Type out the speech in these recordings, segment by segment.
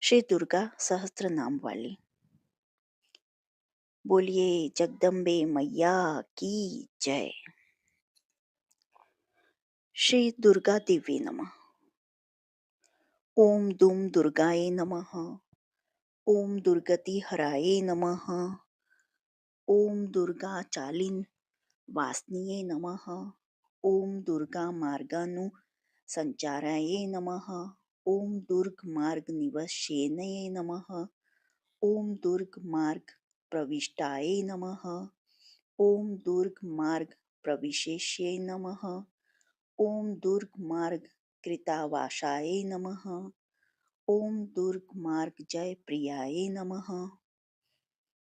श्री दुर्गा सहस्त्रनाम वाली। बोलिए जगदम्बे मैया की जय। श्री दुर्गा देवी नमः। ओम दुम दुर्गाये नमः। ओम दुर्गति हराये नमः। ओम दुर्गा चालिन वासनीये नमः। ओम दुर्गा मार्गानु संचाराये नमः। ओम दुर्ग मार्ग निवशेनये नमः। ओम दुर्ग मार्ग प्रविष्टाये नमः। ओम दुर्ग मार्ग प्रविशेष्ये नमः। ओम दुर्ग मार्ग कृतावासाय नमः। ओम दुर्ग मार्ग जय प्रियाय नमः।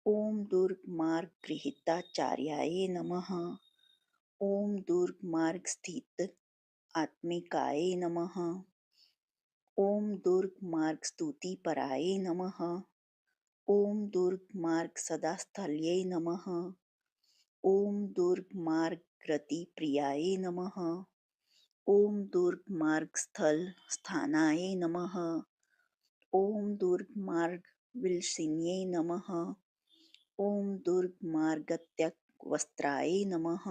ओम दुर्ग मार्ग गृहीताचार्याय नमः। ओम दुर्ग मार्ग स्थित आत्मिकाय नमः। ओम दुर्ग मार्ग स्तुति पराय नमः। ओम दुर्ग मार्ग सदा स्थल्ये नमः। ओम दुर्ग मार्ग रति प्रियाय नमः। ओम दुर्ग मार्ग स्थल स्थानाय नमः। ओम दुर्ग मार्ग विलसिन्ये नमः। ओम दुर्ग मार्ग त्यक वस्त्राय नमः।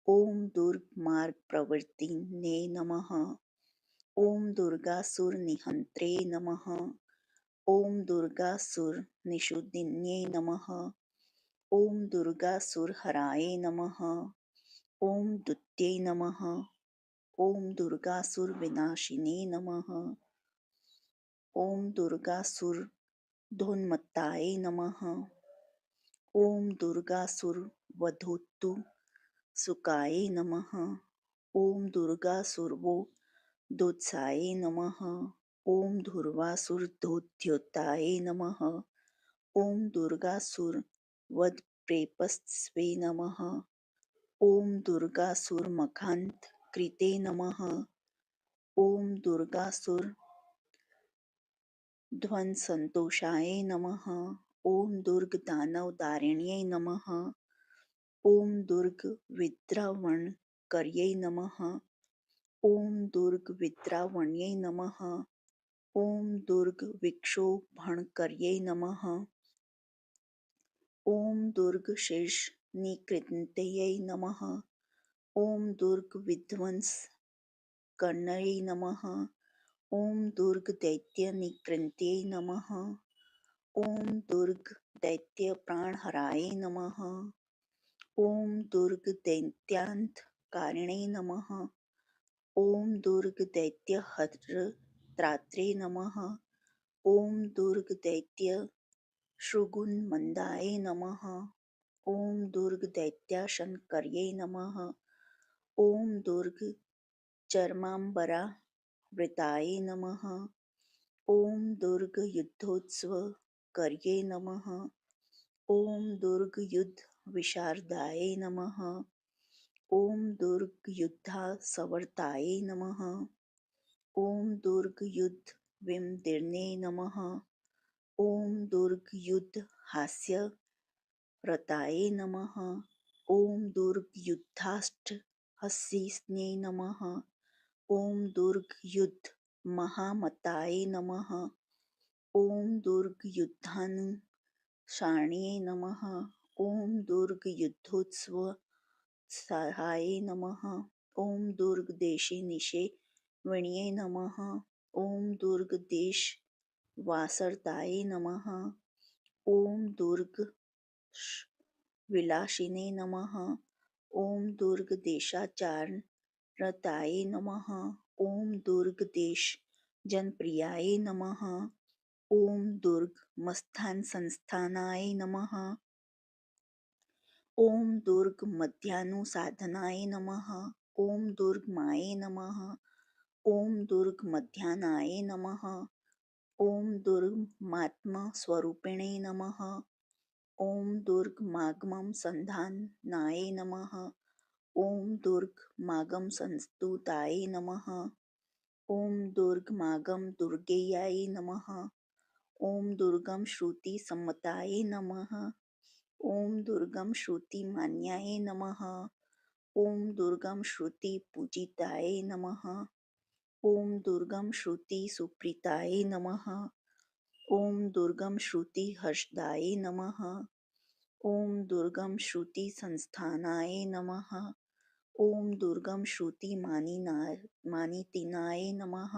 ओम दुर्ग मार्ग प्रवर्तिने नमः। ओम दुर्गासुर निहंत्रे नमः। ओम दुर्गासुर निषुदिन्ये नमः। ओम दुर्गासुर हराय नमः। ओम दुत्ये नमः। ओम दुर्गासुर विनाशिने नमः। ओम दुर्गासुर धोन्मत्ताय नमः। ओम दुर्गासुर वधूतु सुकाय नमः। ओम दुर्गासुरवो दोत्साय नमः। ओम दुर्वासुर धोद्योताय नमः। ओम दुर्गासुर वध प्रेपस्वे नमः। ओम दुर्गासुर मखांत कृते नमः। ओम दुर्गासुर ध्वंसन्तोषाय नमः। ओम दुर्ग दानव दारिण्यै नमः। ओम दुर्ग विद्रावणकर्यै नमः। ओम दुर्ग विद्रावण्यै नमः। ओम दुर्ग विक्षोभणकर्यै नमः। ओम दुर्ग शीर्षनिकृन्तयै नमः। ओम दुर्ग विध्वंसकर्ण्यै नमः। ओम दुर्ग दैत्यनिकृन्तयै नमः। ओम दुर्ग दैत्यप्राणहराय नमः। ओम दुर्ग दैत्यान्तकारिणे नमः। ओम दुर्ग दैत्यहतत्रात्रे नमः। ओम दुर्ग दैत्य शृगुन्मन्दाय नमः। ओम दुर्ग दैत्याशनकर्यै नमः। ओम दुर्ग चर्माम्बरावृताय नमः। ओम दुर्ग युद्धोत्सवकर्यै नमः। ओम दुर्ग युद्ध विशारदाय नमः। ओम दुर्ग युद्धासवर्ताय नमः। ओम दुर्ग युद्ध विमदीर्णे नमः। ओम दुर्ग युद्ध हास्यरताय नमः। ओम दुर्ग युद्धाष्टहस्तिने नमः। ओम दुर्ग युद्ध महामताय नमः। ओम दुर्ग युद्धानुसारिण्ये नमः। ओम दुर्ग युद्धोत्सव सहाय नमः। ओम दुर्ग देशे वण्ये नमः। ओम दुर्ग देश वासरताय नमः। ओम दुर्ग विलासिने नमः। ओम दुर्ग देशाचारताय नमः। ओम दुर्ग देश जनप्रियाय नमः। ओम दुर्ग मस्थान संस्थानाय नमः। ओम दुर्ग मध्यानुसाधनाय नमः। ओम दुर्ग माये नमः। ओम दुर्ग मध्यानाय नमः। ओम दुर्ग मात्म स्वरूपिणे नमः। ओम दुर्ग मागमं संधानाय नमः। ओम दुर्ग मागम संस्तुताय नमः। ओम दुर्ग मागम दुर्गेयाय नमः। ओम दुर्गम श्रुति सम्मताय नमः। ओम दुर्गम श्रुति मान्याय नमः। ओम दुर्गम श्रुति पूजिताय नमः। ओम दुर्गम श्रुति सुप्रीताय नमः। ॐ दुर्गम श्रुति हर्षदाय नमः। ॐ दुर्गम श्रुति संस्थानाय नमः। ॐ दुर्गम श्रुति मानितिनाय नमः।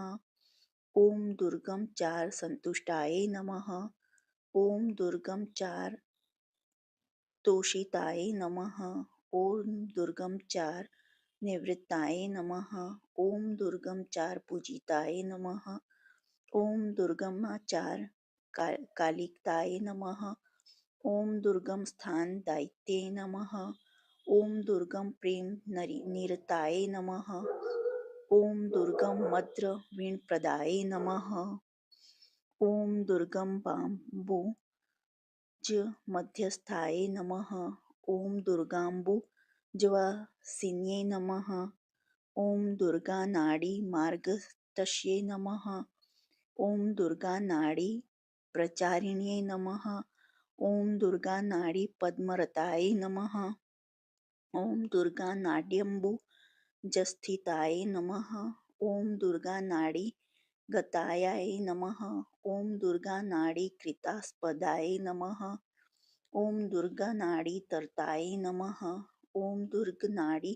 ॐ दुर्गम चार संतुष्टाय नमः। ॐ दुर्गम चार तोषिताय नमः। ॐ दुर्गम चार निवृत्ताय नमः। ॐ दुर्गम चार पूजिताय नमः। ॐ दुर्गमाचार कालिकाय नमः। ॐ दुर्गम स्थान दैत्ये नमः। ॐ दुर्गम प्रेम निरताय नमः। ॐ दुर्गम मद्र वीणप्रदाय नमः। ॐ दुर्गम बाम्बु मध्यस्थाय नमः। ॐ दुर्गाम्बु ज्वासिन्ये नमः। ॐ दुर्गा नाडी मार्गतस्यै नमः। ॐ दुर्गा नाडी प्रचारिण्ये नमः। ॐ दुर्गा नाडी पद्मरताय नमः। ॐ दुर्गा नाड्यम्बु जस्थिताय नमः। ॐ दुर्गा नाडी गतायाय नमः। ॐ दुर्गा नाडी कृतास्पदाय नमः। ॐ दुर्गा नाडी तरताय नमः। ॐ दुर्ग नाडी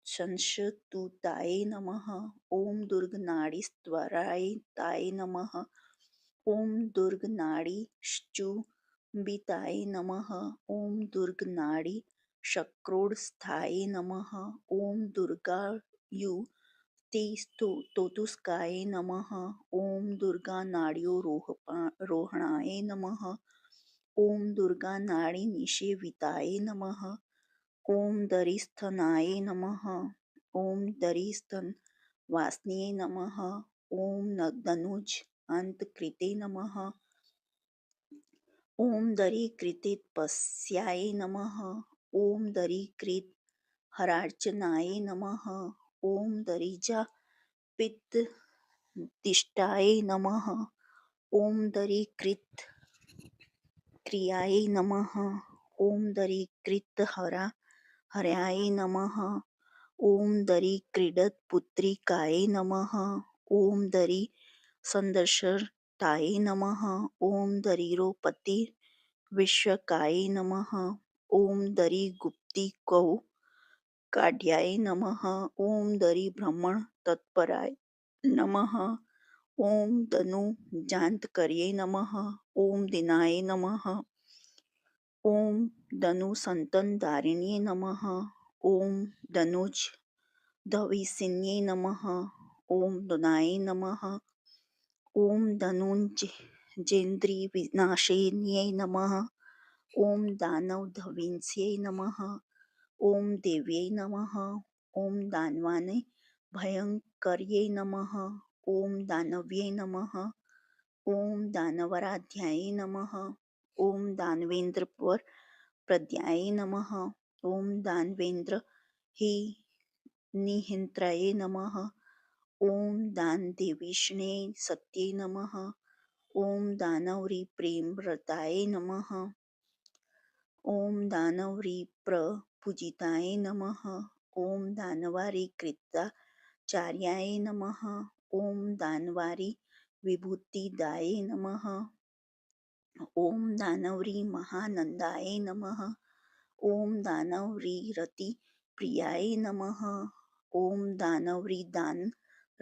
संशतुताय नमः। ॐ दुर्ग नाडी स्वरायताय नमः। ॐ दुर्ग नाडी शुंबिताय नमः। ॐ दुर्ग नाडी शक्रोत्स्थाय नमः। ॐ दुर्गायु तोतुस्काय नमः। ॐ दुर्गा नाड्योरोहणाय नमः। ॐ दुर्गा नाडी निषेविताय नमः। ॐ दरिस्थनाय नमः। ॐ दरिस्थन वासनीय नमः। ॐ दनुज अंतकृते नमः। ॐ दरीकृते पस्याय नमः। ॐ दरीकृत हरार्चनाय नमः। ॐ दरिजा पित्तदिष्टाय नमः। ॐ दरीकृत क्रियाय नमः। ॐ दरीकृत हर्याय नमः। ॐ दरीक्रीडत पुत्रिकाय नमः। ॐ दरी संदर्शताय नमः। ॐ दरीरोपति विश्वकाय नमः। ॐ दरी गुप्तिकौ काढ्याय नमः। ॐ दरी ब्रह्मण तत्पराय नमः। ॐ धनु जान्तकर्ये नमः। ॐ दिनाय नमः। ॐ धनु संतन दारिण्ये नमः। ॐ धनुज धविसिन्ये नमः। ॐ दुनाय नमः। ॐ धनुंजेन्द्री विनाशिन्ये नमः। ॐ दानव धविन्स्ये नमः। ॐ देव्यै नमः। ॐ दानवाने भयंकर्ये नमः। ॐ दानव्ये नमः। ॐ दानवराध्याय नमः। ॐ दानवेन्द्र प्रद्याय नमः। ॐ दानवेन्द्र हि निहिंत्राय नमः। ॐ दानदेवीष्णे सत्ये नमः। ॐ दानवरी प्रेमव्रताय नमः। ॐ दानवरी प्रपूजिताय नमः। ॐ दानवारी कृताचार्याय नमः। ॐ दानवारी विभूतिदाय नमः। ॐ दानवरी महानंदाय नमः। ॐ दानवरी रति प्रियाय नमः। ॐ दानवरी दान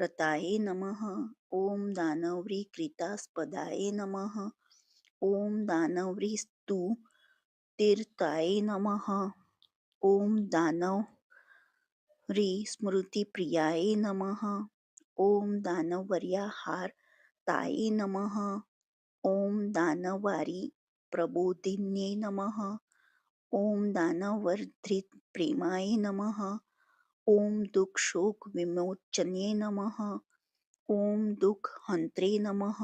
रताय नमः। ॐ दानवरी कृतास्पदाय नमः। ॐ दानवरी स्तुतिर्ताय नमः। ॐ दानवरी स्मृतिप्रियाय नमः। ॐ दानवर्या हारताय नमः। ॐ दानवारी प्रबोधिन्ये नमः। ॐ दानवधृत प्रेमाय नमः। ॐ दुख शोक विमोचन्ये नमः। ॐ दुख हन्त्रे नमः।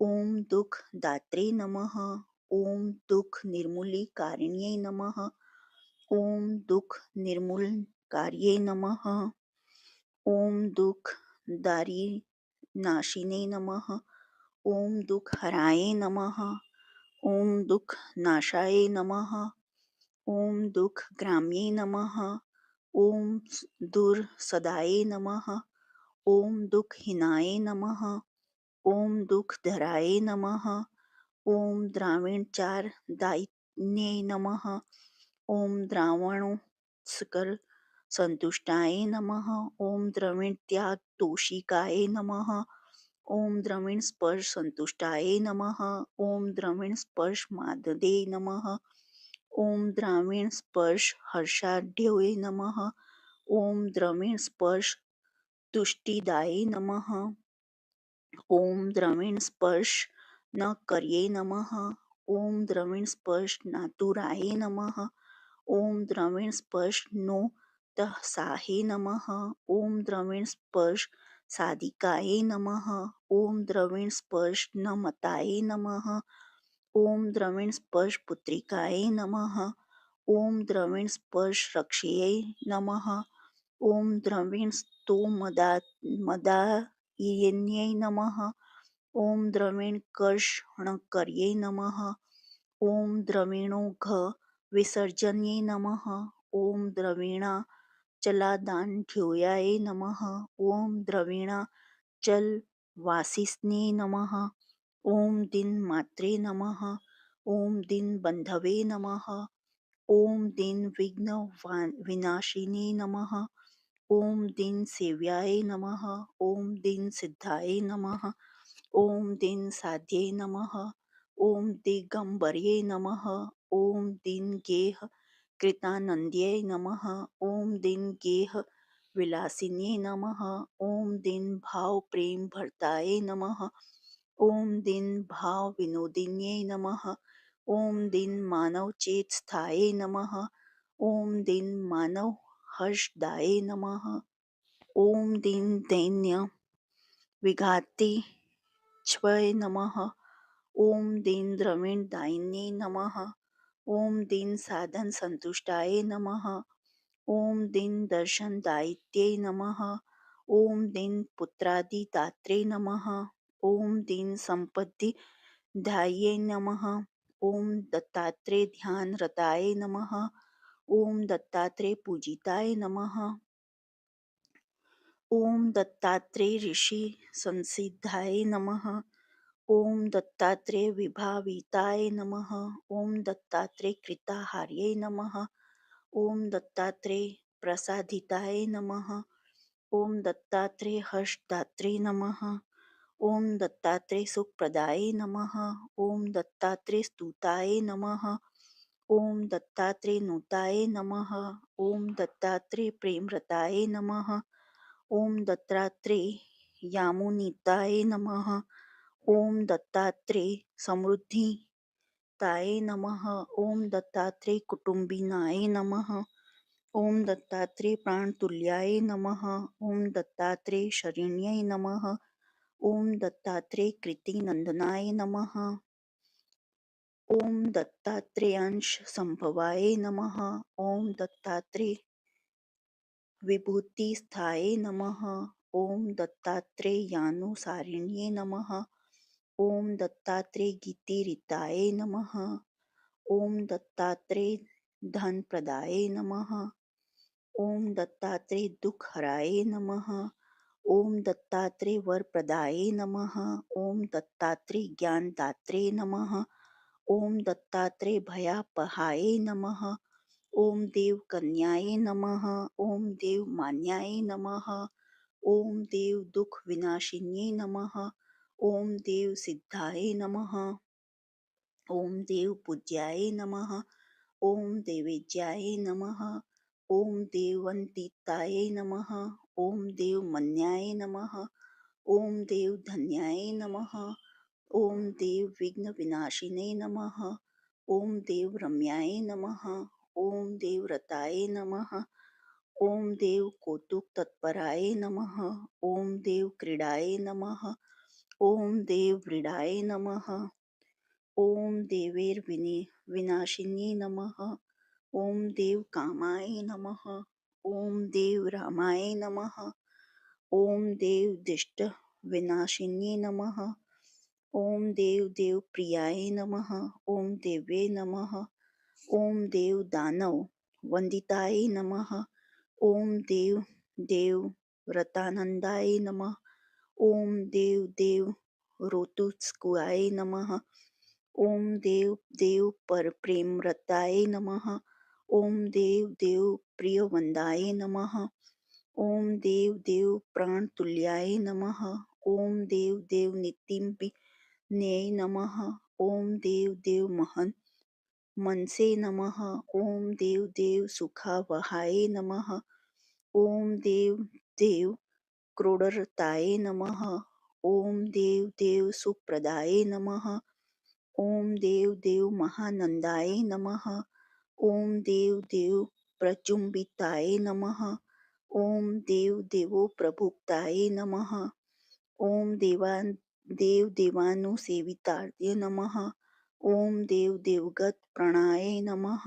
ॐ दुख दात्रे नमः। ॐ दुख निर्मूलकारिण्ये नमः। ॐ दुख निर्मूलकार्ये नमः। ॐ दुख दारिनाशिने नमः। ॐ दुख हराय नमः। ॐ दुख नाशाय नमः। ॐ दुख ग्राम्ये नमः। ॐ दूर सदाय नमः। ॐ दुख हिनाय नमः। ओम दुःखधराय नमः. ओम द्राविण चार दायिन्ये नमः. ओम द्रावणोस्कर संतुष्टाय नमः. ओम द्रविण त्याग तोषिकाय नमः. ओम द्रविण स्पर्श संतुष्टाय नमः. ओम द्रविण स्पर्श माददे नमः. ओम द्राविण स्पर्श हर्षाढ्योय नमः. ओम द्रविण स्पर्श तुष्टिदाय नमः. ओम द्रविण स्पर्श न कर्ये नमः. ओम द्रविण स्पर्श नातुराय नमः. ओम द्रविण स्पर्श नो तहसाहे नमः. ओम द्रविण स्पर्श साधिकाय नमः. ओम द्रविण स्पर्श नमताय नमः. ओम द्रविण स्पर्श पुत्रिकाय नमः. ओम द्रविण स्पर्श रक्षये नमः. ओम द्रविण मदायिन्यै नमः. ओम द्रविण कर्षणकर्ये नमः. ओम द्रविणोघ विसर्जन्ये नमः. ओम द्रविणाचलादाढ्योयाय नमः. ओम द्रविणाचल वासिन्ये नमः. ओम दीनमात्रे नमः. ओम दीनबंधवे नमः. ओम दीन विघ्न विनाशिने नमः. ओम दीन सेव्याय नमः. ओम दीन सिद्धाय नमः. ओम दीन साध्ये नमः. ओम दिगंबर्ये नमः. ओम दीन गेह कृतानंद्ये नमः. ओम दीन गेह विलासिन्ये नमः. ओम दीन भाव प्रेम भरताय नमः. ओम दीन भाव विनोदिन्ये नमः. ओम दीन मानव चेत स्थाये नमः. ओम दीन मानव हर्षदाय नमः. ओम दीन दैन्य विघाते क्षय नमः. ओम दीन द्रविण दायिन्ये नमः. ओम दीन साधन संतुष्टाय नमः. ओम दीन दर्शन दायित्ये नमः. ओम दीन पुत्रादि दात्रे नमः. ओम दीन संपत्ति ध्याये नमः. ओम दत्तात्रेय ध्यान रताय नमः. ओम दत्तात्रेय पूजिताय नमः. ओम दत्तात्रेय ऋषि संसिद्धाय नमः. ओम दत्तात्रेय विभाविताय नमः. ओम दत्तात्रेय कृताहार्ये नमः. ओम दत्तात्रेय प्रसादिताय नमः. ओम दत्तात्रेय हर्षदात्रे नमः. ओम दत्तात्रेय सुखप्रदाय नमः. ओम दत्तात्रेय स्तुताय नमः. ओम दत्तात्रेय नुताय नमः. ओम दत्तात्रेय प्रेमरताय नमः. ओम दत्तात्रेय यामुनीताय नमः. ओम दत्तात्रेय समृद्धिताय नमः. ओम दत्तात्रेय कुटुंबिनाय नमः. ओम दत्तात्रेय प्राणतुल्याय नमः. ओम दत्तात्रेय शरण्यै नमः. ओम दत्तात्रेय कृतिनंदनाय नमः. ओम दत्तात्रेयांश संभवाय नमः. ओम दत्तात्रेय विभूतिस्थाय नमः. ओम दत्तात्रेय यानुसारिण्ये नमः. ओम दत्तात्रेय गीतिरिताय नमः. ओम दत्तात्रेय धनप्रदाय नमः. ओम दत्तात्रेय दुःखहराय नमः. ओम दत्तात्रेय वरप्रदाय नमः. ओम दत्तात्रेय ज्ञानदात्रे नमः. ओम दत्तात्रेय भयापहाय नमः. ओम देवकन्याय नमः. ओम देवमान्याय नमः. ओम देव दुख विनाशिन्ये नमः. ओम देव सिद्धाय नमः. ओम देव पूज्याय नमः. ओम देवेज्याय नमः. ओम देववन्दिताय नमः. ओम देवमन्याय नमः. ओम देवधन्याय नमः. ओम देव विघ्न विनाशिने नमः. ओम देव रम्याय नमः. ओम देव रताय नमः. ओम देव कौतुक तत्पराय नमः. ओम देव क्रीडाय नमः. ओम देव व्रीडाय नमः. ओम देवेर विनाशिन्ये नमः. ओम देव कामाय नमः. ओम देव रामाय नमः. ओम देव दिष्ट विनाशिन्ये नमः. ओम देव देव प्रियाय नमः. ओम देव्ये नमः. ओम देव दानव वंदिताय नमः. ओम देव व्रतानंदाय नमः. ओम देव रोतुस्कुआय नमः। ओम देव देव परप्रेमरताय नमः। ओम देव देव प्रियवंदाय नमः। ओम देव देव प्राणतुल्याय नमः। ओम देव देव नितिम्पिन्यै नमः। ओम देव देव महन मनसे नमः। ओम देव देव सुखावहाय नमः। ओम देव देव क्रोडरताय नमः। ओम देव देव सुप्रदाय नमः। ओम देव देव महानंदाय नमः। ओम देव देव प्रचुंबिताय नमः। ओम देव देवो प्रभुक्ताय नमः। ओम देव देवानुसेविताय नमः। ओम देव देवगत प्रणाय नमः।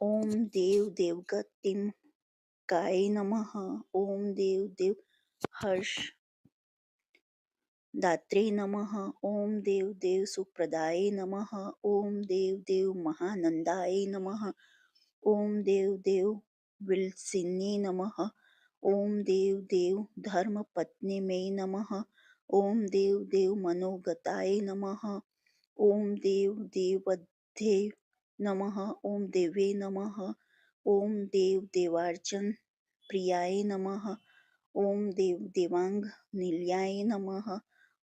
ओम देव देवगत तिमकाय नमः। ओम देव देव हर्ष दात्रे नमः। ओम देव देव सुप्रदाय नमः। ओम देव देव महानंदाय नमः। ओम देव देव विलसिन्ये नमः। ओम देव देव धर्मपत्नी में नमः। ओम देव देव मनोगताय नमः। ओम देव देवध्ये नमः। ओम देवे नमः। ओम देव देवार्चन प्रियाय नमः। ओम देव देवांग निलयाय नमः।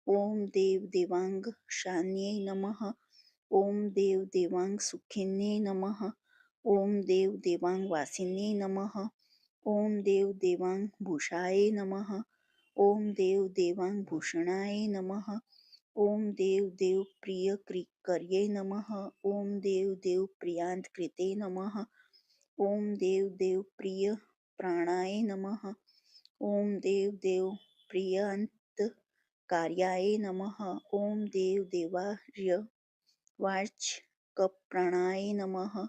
ओम देव देवांग शान्ये नमः। ओम देव देवांग सुखिन्ये नमः। ओम देव देवांग वासिन्ये नमः। ओम देव देवांग भूषाय नमः। ओम देव देवांग भूषणाय नमः। ओम देव देव प्रिय कर्ये नमः। ओम देव देव प्रियांत कृते नमः। ओम देव देव प्रिय प्राणाय नमः। ओम देव देव प्रियांत कार्याय नमः। ओम देव देवार्य वाच कप्राणाय नमः।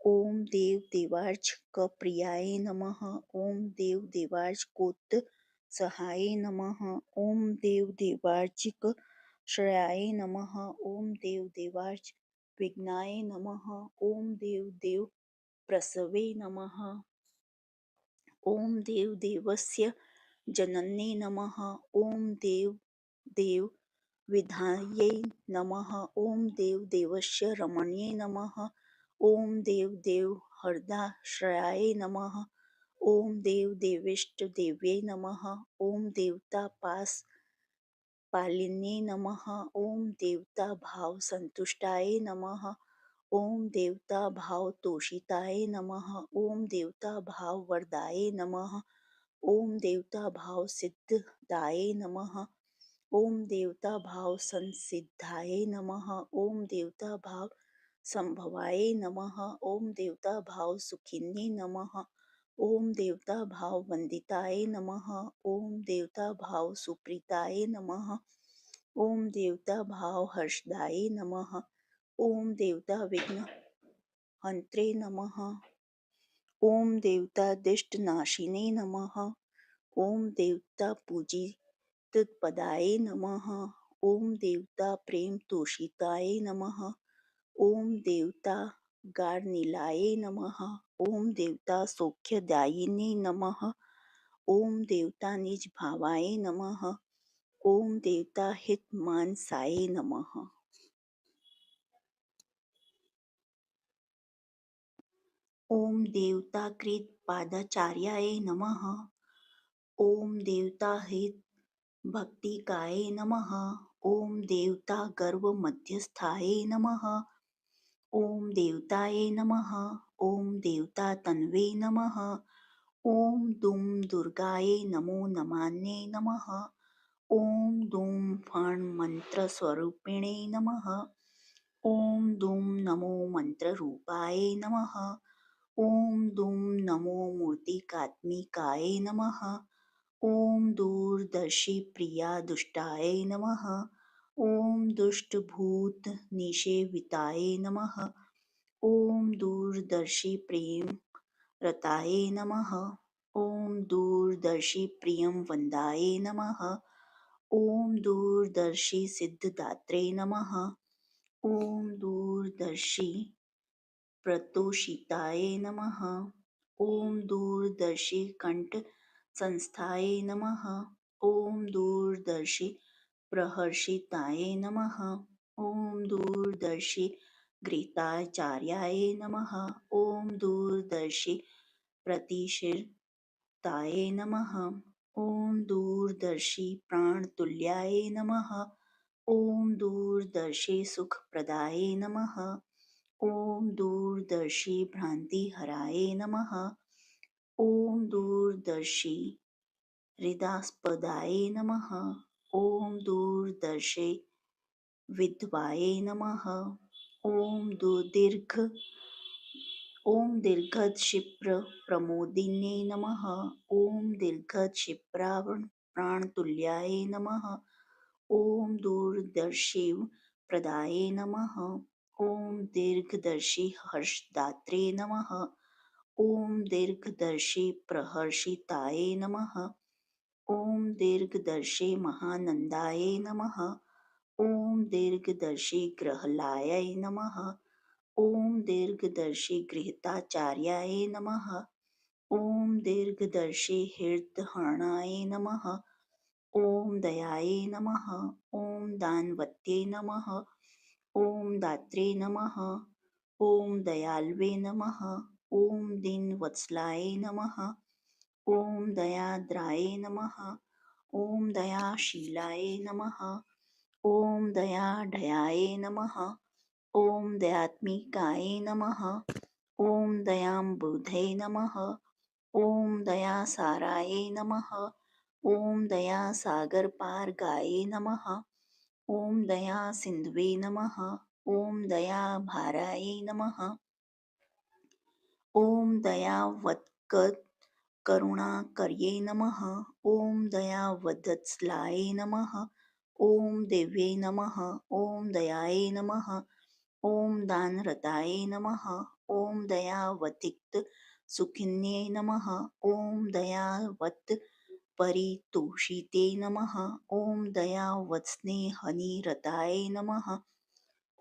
ओम देव देवार्च कप्रियाय नमः। ओम देव देवार्च कोत्त सहाय नमः। ओम देव देवार्चिक श्रेयाय नमः। ओम देव देवार्च विघ्नाय नमः। ओम देव देव प्रसवे नमः। ओम देव देवस्य जनन्ये नमः। ओम देव देव विधायै नमः। ओम देव देवस्य रमण्ये नमः। ओम देव देव हरदाश्रयाय नमः। ओम देव देवेष्ट देव्यै नमः। ओम देवता पास पालिन्ये नमः। ओम देवता भाव संतुष्टाय नमः। ओम देवता भाव तोषिताय नमः। ओम देवता भाव वरदाय नमः। ओम देवता भाव सिद्धदाय नमः। ओम देवता भाव संसिद्धाय नमः। ओम देवता भाव संभवाय नमः। ओम देवता भाव सुखिन्ये नमः। ओम देवता भाव वंदिताय नमः। ओम देवता भाव सुप्रीताय नमः। ओम देवता भाव हर्षदाय नमः। ओम देवता विघ्न हंत्रे नमः। ओम देवता दिष्ट नाशिने नमः। ओम देवता पूजित पदाय नमः। ओम देवता प्रेम तोषिताय नमः। ओम देवता गाढनीलाय नमः। ओम देवता सौख्यदायिने नमः। ओम देवता निज भावाय नमः। ओम देवता हित मानसाय नमः। ओम देवता कृत पादाचार्याय नमः। ओम देवता हित भक्तिकाय नमः। ओम देवता गर्व मध्यस्थाय नमः। ओम देवताय नमः। ओम देवता तन्वे नमः। ओम दुम दुर्गाय नमो नमान्ये नमः। ओम दुम फण मंत्र स्वरूपिणे नमः। ओम दुम नमो मंत्र रूपाय नमः। ओम दुम नमो मूर्तिकात्मिकाय नमः। ओम दूरदर्शी प्रिया दुष्टाय नमः। ओम दुष्ट भूत निषेविताय नमः। ओम दूरदर्शी प्रेम रताय नमः। ओम दूरदर्शी प्रियम वंदाय नमः। ओम दूरदर्शी सिद्धदात्रे नमः। ओम दूरदर्शी प्रतोषिताय नमः। ओम दूरदर्शी कंठ संस्थाय नमः। ओम दूरदर्शी प्रहर्षिताय नमः। ॐ दूरदर्शि गीताचार्याय नमः। ॐ दूरदर्शि प्रतिष्ठिताय नमः। ॐ दूरदर्शि प्राणतुल्याय नमः। ॐ दूरदर्शि सुखप्रदाय नमः। ॐ दूरदर्शि भ्रान्तिहराय नमः। ॐ दूरदर्शि हृदास्पदाय नमः। ॐ दूरदर्शे विद्वाय नमः। ॐ दीर्घक्षिप्र प्रमोदिन्ये नमः। ॐ प्राणतुल्याय नमः। ॐ दूरदर्शिव प्रदाय नमः। ॐ दीर्घदर्शि हर्षदात्रे नमः। ॐ दीर्घदर्शि प्रहर्षिताय नमः। ॐ दीर्घदर्शि महानन्दाय नमः। ॐ दीर्घदर्शि ग्रहलाय नमः। ॐ दीर्घदर्शि गृहीताचार्याय नमः। ॐ दीर्घदर्शि हृदहरणाय नमः। ॐ दयाय नमः। ॐ दानवत्यै नमः। ॐ दात्रे नमः। ॐ दयाल्वे नमः। ॐ दीनवत्सलाय नमः। ॐ दयार्द्राय नमः। ॐ दयाशीलाय नमः। ॐ दयाढ्याय नमः। ॐ दयात्मिकाय नमः। ॐ दयाम्बुधे नमः। ॐ दयासाराय नमः। ॐ दयासागरपारगाय नमः। ॐ दयासिन्धवे नमः। ॐ दयाभाराय नमः। ॐ दयावत्करुणाकर्ये नमः। ॐ दयावत्सलाय नमः। ॐ देव्यै नमः। ॐ दयाय नमः। ॐ दानरताय नमः। ॐ दयावतिक्त सुखिन्ये नमः। ॐ दयावत् परितोषिते नमः। ॐ दयावत्स्नेहनिरताय नमः।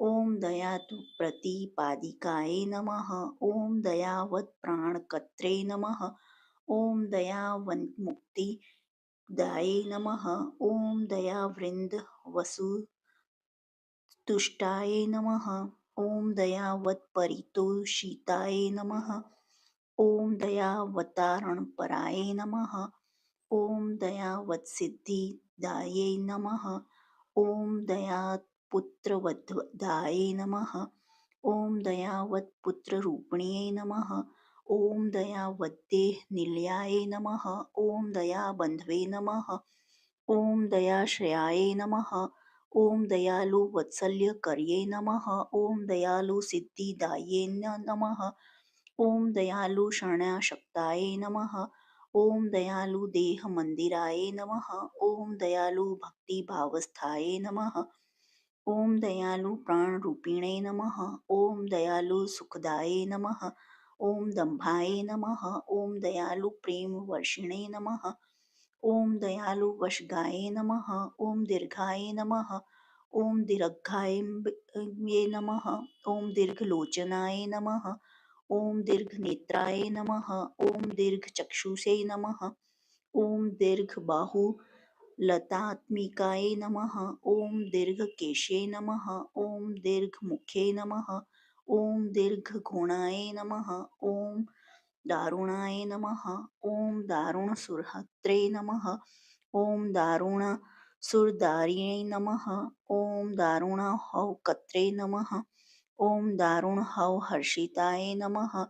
ॐ दयातु प्रतिपादिकाय नमः। ॐ दयावत्प्राणकर्त्रे नमः। ॐ दयावन्मुक्तिदाय नमः। ॐ दयावृन्दवसुतुष्टाय नमः। ॐ दयावत्परितोषिताय नमः। ॐ दयावतारणपराय नमः। ॐ दयावत्सिद्धिदायै नमः। ॐ दयापुत्रवधाय नमः। ॐ दयावत्पुत्ररूपिण्यै नमः। ॐ दयावद्देहनिलयाय नमः। ॐ दयाबन्धवे नमः। ॐ दयाश्रयाय नमः। ॐ दयालुवत्सल्यकर्ये नमः। ॐ दयालुसिद्धिदायै नमः। ॐ दयालुशरणाशक्ताय नमः। ॐ दयालुदेहमन्दिराय नमः। ॐ दयालुभक्तिभावस्थाय नमः। ॐ दयालुप्राणरूपिणे नमः। ॐ दयालुसुखदाय नमः। ॐ दम्भाय नमः। ॐ दयालुप्रेमवर्षिणे नमः। ॐ दयालुवशगाय नमः। ॐ दीर्घाय नमः। ॐ दीर्घाय नमः। ॐ दीर्घलोचनाय नमः। ॐ दीर्घनेत्राय नमः। ॐ दीर्घचक्षुषे नमः। ॐ दीर्घबाहुलतात्मिकाय नमः। ॐ दीर्घकेशे नमः। ॐ दीर्घमुखे नमः। ॐ दीर्घगुणाय नमः। ॐ दारुणाय नमः। ॐ दारुणसुरहत्रे नमः। ॐ दारुणसुरदारिणे नमः। ॐ दारुणहौकत्रे नमः। ॐ दारुणहौहर्षिताय नमः।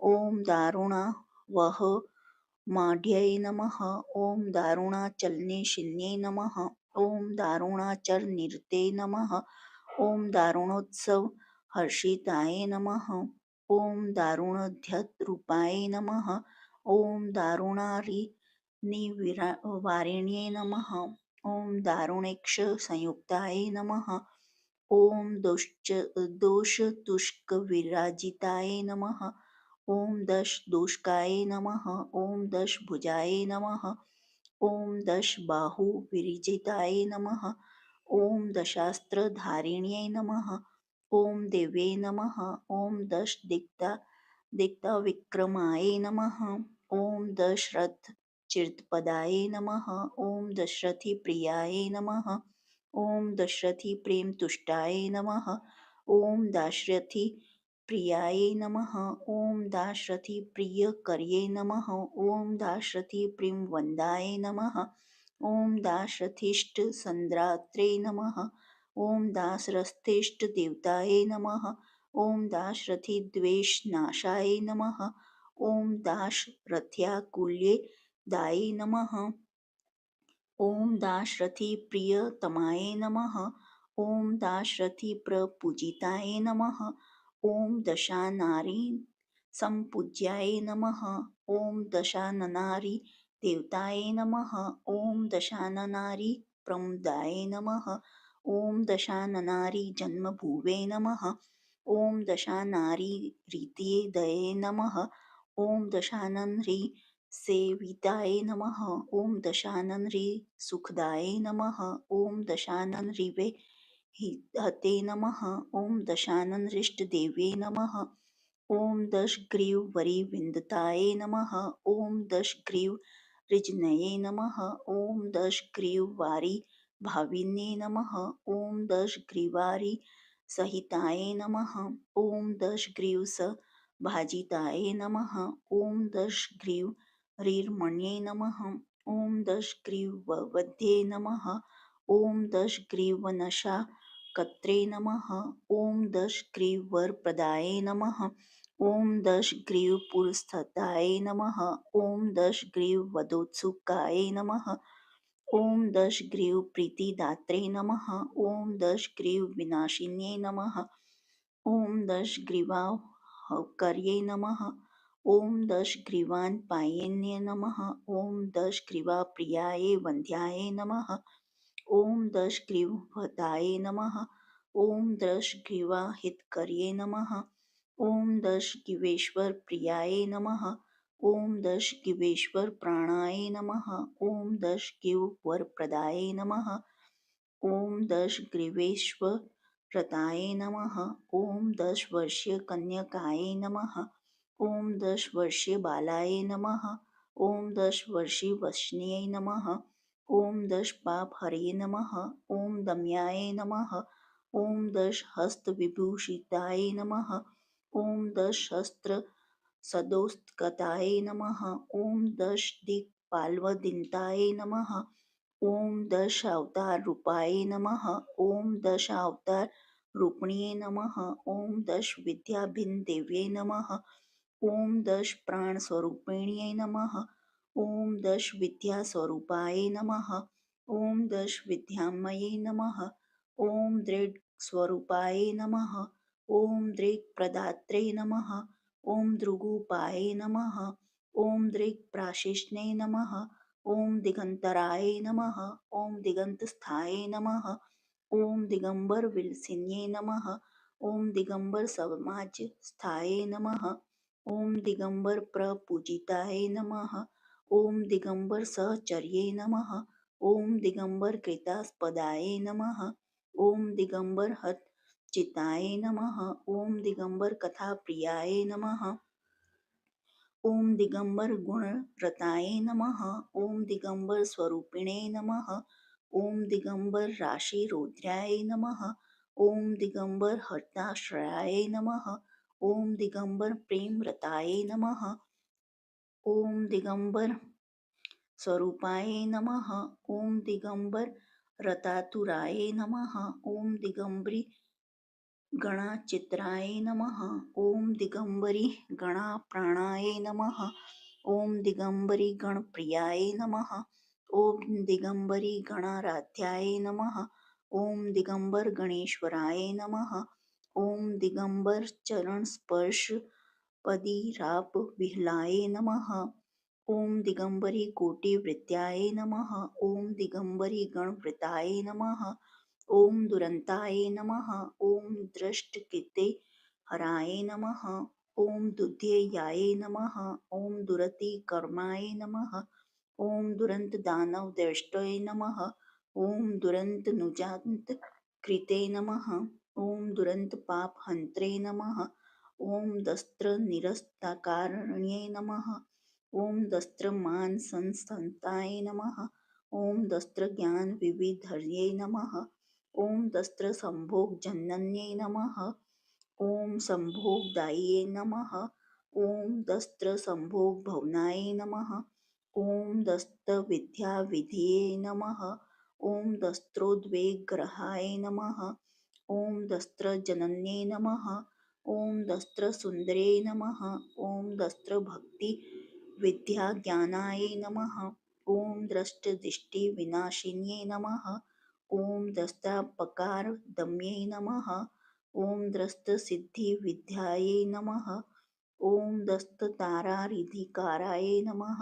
ॐ दारुणवहमाढ्यै नमः। ॐ दारुणाचलनशीलिने नमः। ॐ दारुणाचरनिरते नमः। ॐ दारुणोत्सवहर्षिताय नमः। ॐ दारुणाध्यतरूपाय नमः। ॐ दारुणारिनिवारिण्ये नमः। ॐ दारुणेक्षसंयुक्ताय नमः। ॐ दोषतुष्कविराजिताय नमः। ॐ दशदोष्काय नमः। ॐ दशभुजाय नमः। ॐ दशबाहुविराजिताय नमः। ॐ दशास्त्रधारिण्यै नमः। ॐ देव्यै नमः। ॐ दशदिक्पालविक्रमाय नमः। ॐ दशरथचित्तपदाय नमः। ॐ दशरथिप्रियाय नमः। ओम दशरथी प्रेम तुष्टाय नमः। ओम दाशरथी प्रियाय नमः। ओम दाशरथी प्रिय कर्ये नमः। ओम दाशरथी प्रेम वंदाय नमः। ओम दाशरथिष्ट संद्रात्रे नमः। ओम दासरथिष्ट देवताय नमः। ओम दाशरथी द्वेष नाशाय नमः। ओम दाशरथ्याकुल्ये दाय नमः। ओम दाशरथी प्रियतमाय नमः। ओम दाशरथी प्रपूजिताय नमः। ओम दशानारी संपूज्याय नमः। ओम दशाननारी देवताय नमः। ओम दशाननारी प्रमदाय नमः। ओम दशाननारी जन्मभुवे नमः। ओम दशानारी रीतये दये नमः। ओम दशानन सेविताय नमः। ओम दशानन सुखदाय नमः। ओम दशानन वे हते नमः। ओम दशानन देवे नमः। ओम दशग्रीव वरिविन्दताय नमः। ओम दशग्रीव ऋजनये नमः। ओम दशग्रीव वारी भाविन्ये नमः। ओम दशग्रीवारी सहिताय नमः। ओम दशग्रीव भाजिताय नमः। ओम दशग्रीव रीर्मण्ये नमः। ओम दशग्रीववध्ये नमः। ओम दशग्रीवनशा कत्रे नमः। ओम दशग्रीववरप्रदाय नमः। ओम दशग्रीवपुरस्थिताय नमः। ओम दशग्रीववधोत्सुकाय नमः। ओम दशग्रीवप्रीतिदात्रे नमः। ओम दशग्रीवविनाशिन्ये नमः। ओम दशग्रीवाहकर्ये नमः। ओम दशग्रीवान्पायन्ये नमः। ओम दशग्रीवाप्रियाय वन्द्याय नमः। ओम दशग्रीवहताय नमः। ओम दशग्रीवाहितकर्ये नमः। ओम दशगिवेश्वरप्रियाय नमः। ओम दशगिवेश्वरप्राणाय नमः। ओम दशगिवरप्रदाय नमः। ओम दशग्रीवेश्वरताय नमः। ओम दशवर्षीयकन्यकाय नमः। ओम दशवर्षीयबालाय नमः। ओम दशवर्षीयवस्न्यै नमः। ओम दशपापहरये नमः। ओम दम्याय नमः। ओम दशहस्तविभूषिताय नमः। ओम दशहस्त्रसदोत्कटाय नमः। ओम दशदिक्पालवदन्ताय नमः। ओम दशावताररूपाय नमः। ओम दशावताररूपिण्ये नमः। ओम दशविद्याभिन्नदेव्ये नमः। ओम दशप्राणस्वरूपिण्ये नमः। ओम दशविद्यास्वरूपाय नमः। ओम दशविद्यामये नमः। ओम दृक्स्वरूपाय नमः। ओम दृक्प्रदात्रे नमः। ओम दृगूपाय नमः। ओम दृक्प्राशिष्णे नमः। ओम दिगंतराय नमः। ओम दिगंतस्थाय नमः। ओम दिगंबर विलसिन्ये नमः। ओम दिगंबर समाजस्थाय नमः। ओम दिगंबर प्रपूजिताय नमः। ओम दिगंबर सहचर्ये नमः। ओम दिगंबर कृतास्पदाय नमः। ओम दिगंबर हत चिताय नमः। ओम दिगंबर कथाप्रियाय नमः। ओम दिगंबर गुणरताय नमः। ओम दिगंबर स्वरूपिणे नमः। ओम दिगंबर राशिरौद्राय नमः। ओम दिगंबर हर्ताश्रयाय नमः। ओम दिगंबर प्रेमरताय नमः। ओम दिगंबर स्वरूपाय नमः। ओम दिगंबर रतातुराय नमः। ओम दिगंबरी गणाचित्राय नमः। ओम दिगंबरी गणाप्राणाय नमः। ओम दिगंबरी गणप्रियाय नमः। ओम दिगंबरी गणाराध्याय नमः। ओम दिगंबर गणेश्वराय नमः। ओम दिगंबर चरणस्पर्श पदीराप विह्लाय नमः। ओम दिगंबरी कोटिवृत्याय नमः। ओम दिगंबरी गणवृताय नमः। ओम दुरंताय नमः। ओम दृष्टकृते हराय नमः। ओम दुध्येयाय नमः। ओम दुरतिकर्माय नमः। ओम दुरंत दानव दृष्टये नमः। ओम दुरंत नुजात कृते नमः। ओम दुरंत पाप हंत्रे नमः। ओम दस्त्र निरस्तकारण्ये नमः। ओम दस्त्र मान संस्थाय नमः। ओम दस्त्र ज्ञान विविधर्ये नमः। ॐ दस्त्रसम्भोगजनन्यै नमः। ॐ सम्भोगदायिये नमः। ॐ दस्त्रसम्भोगभवनाय नमः। ॐ दस्तविद्याविधये नमः। ॐ दस्त्रोद्वेगग्रहाय नमः। ॐ दस्त्रजनन्यै नमः। ॐ दस्त्रसुन्दरे नमः। ॐ दस्त्रभक्तिविद्याज्ञानाय नमः। ॐ दृष्टदिष्टिविनाशिन्यै नमः। ॐ दस्त्रापकारदम्यै नमः। ॐ दस्तसिद्धिविद्यायै नमः। ॐ दस्ततारारिधिकाराय नमः।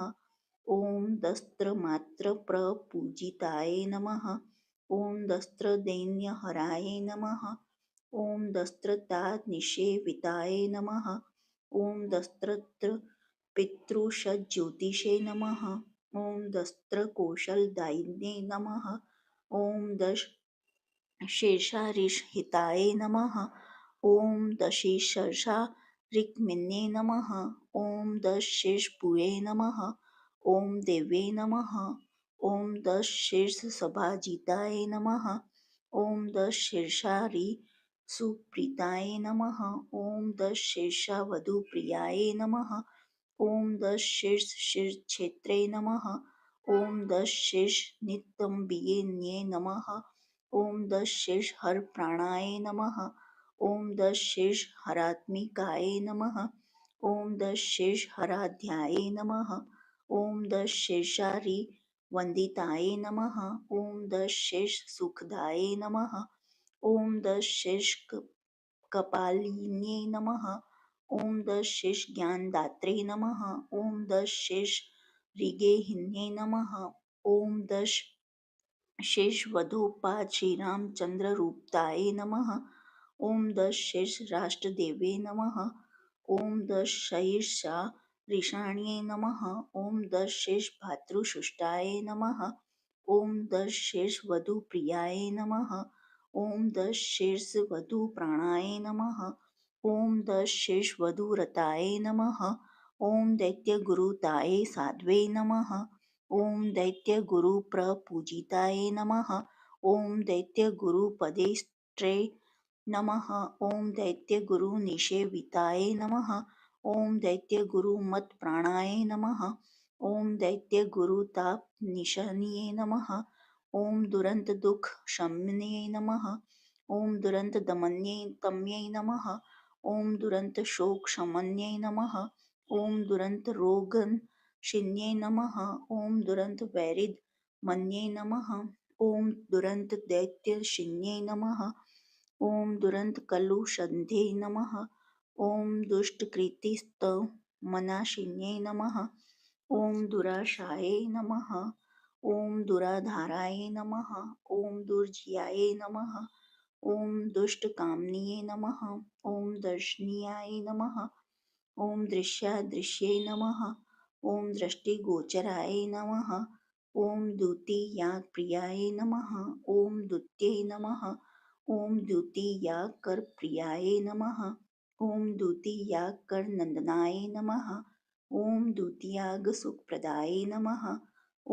ॐ दस्त्रमात्रप्रपूजिताय नमः। ॐ दस्त्रदैन्यहराय नमः। ॐ दस्त्रतान्निषेविताय नमः। ॐ दस्त्रपितृषज्योतिषे नमः। ॐ दस्त्रकौशलदायिन्ये नमः। ॐ शेषारिषहिताय नमः। ॐ दशेषर्षारिक्मिन्ये नमः। ॐ दशशीर्षभुवे नमः। ॐ देवे नमः। ॐ दशशीर्षसभाजिताय नमः। ॐ दशशीर्षारिसुप्रीताय नमः। ॐ दशशीर्षवधूप्रियाय नमः। ॐ दशशीर्षक्षेत्रे नमः। ॐ दशशीर्षनितम्बिन्ये नमः। ॐ दशशीर्षहरप्राणाय नमः। ॐ दशशीर्षहरात्मिकाय नमः। ॐ दशशीर्षहराध्याय नमः। ॐ दशशीर्षारिवन्दिताय नमः। ॐ दशशीर्षसुखदाय नमः। ॐ दशशीर्षकपालिन्ये नमः। ॐ दशशीर्षज्ञानदात्रे नमः। ॐ दशशीर्षऋगेहिन्ये नमः। ॐ दशशीर्षवधूपाक्षीरामचन्द्ररूपाय नमः। ॐ दशशीर्षराष्ट्रदेवे नमः। ॐ दशशीर्षरिषाण्ये नमः। ॐ दशशीर्षभातृसुष्टाय नमः। ॐ दशशीर्षवधूप्रियाय नमः। ॐ दशशीर्षवधूप्राणाय नमः। ॐ दशशीर्षवधूरताय नमः। ॐ दैत्यगुरुताय साध्वे नमः। ॐ दैत्यगुरुप्रपूजिताय नमः। ॐ दैत्यगुरुपदेष्ट्रे नमः। ॐ दैत्यगुरुनिषेविताय नमः। ॐ दैत्यगुरुमत्प्राणाय नमः। ॐ दैत्यगुरुतापनिशन्ये नमः। ॐ दुरन्तदुःखशमन्ये नमः। ॐ दुरन्तदमन्ये तम्ये नमः। ॐ दुरन्तशोकशमन्ये नमः। ॐ दुरन्तरोगनशिन्ये नमः। ॐ दुरन्तवैरिदमन्ये नमः। ॐ दुरन्तदैत्यशिन्ये नमः। ॐ दुरन्तकलुषन्धे नमः। ॐ दुष्टकृतिस्तमनाशिन्ये नमः। ॐ दुराशाये नमः। ॐ दुराधाराय नमः। ॐ दुर्जयाय नमः। ॐ दुष्टकामनिये नमः। ॐ दर्शनीयाय नमः। ॐ दृश्यादृश्ये नमः। ॐ दृष्टिगोचराय नमः। ॐ द्वितीयाप्रियाय नमः। ॐ द्वितीये नमः। ॐ द्वितीयाकरप्रियाय नमः। ॐ द्वितीयाकरनन्दनाय नमः। ॐ द्वितीयागसुखप्रदाय नमः।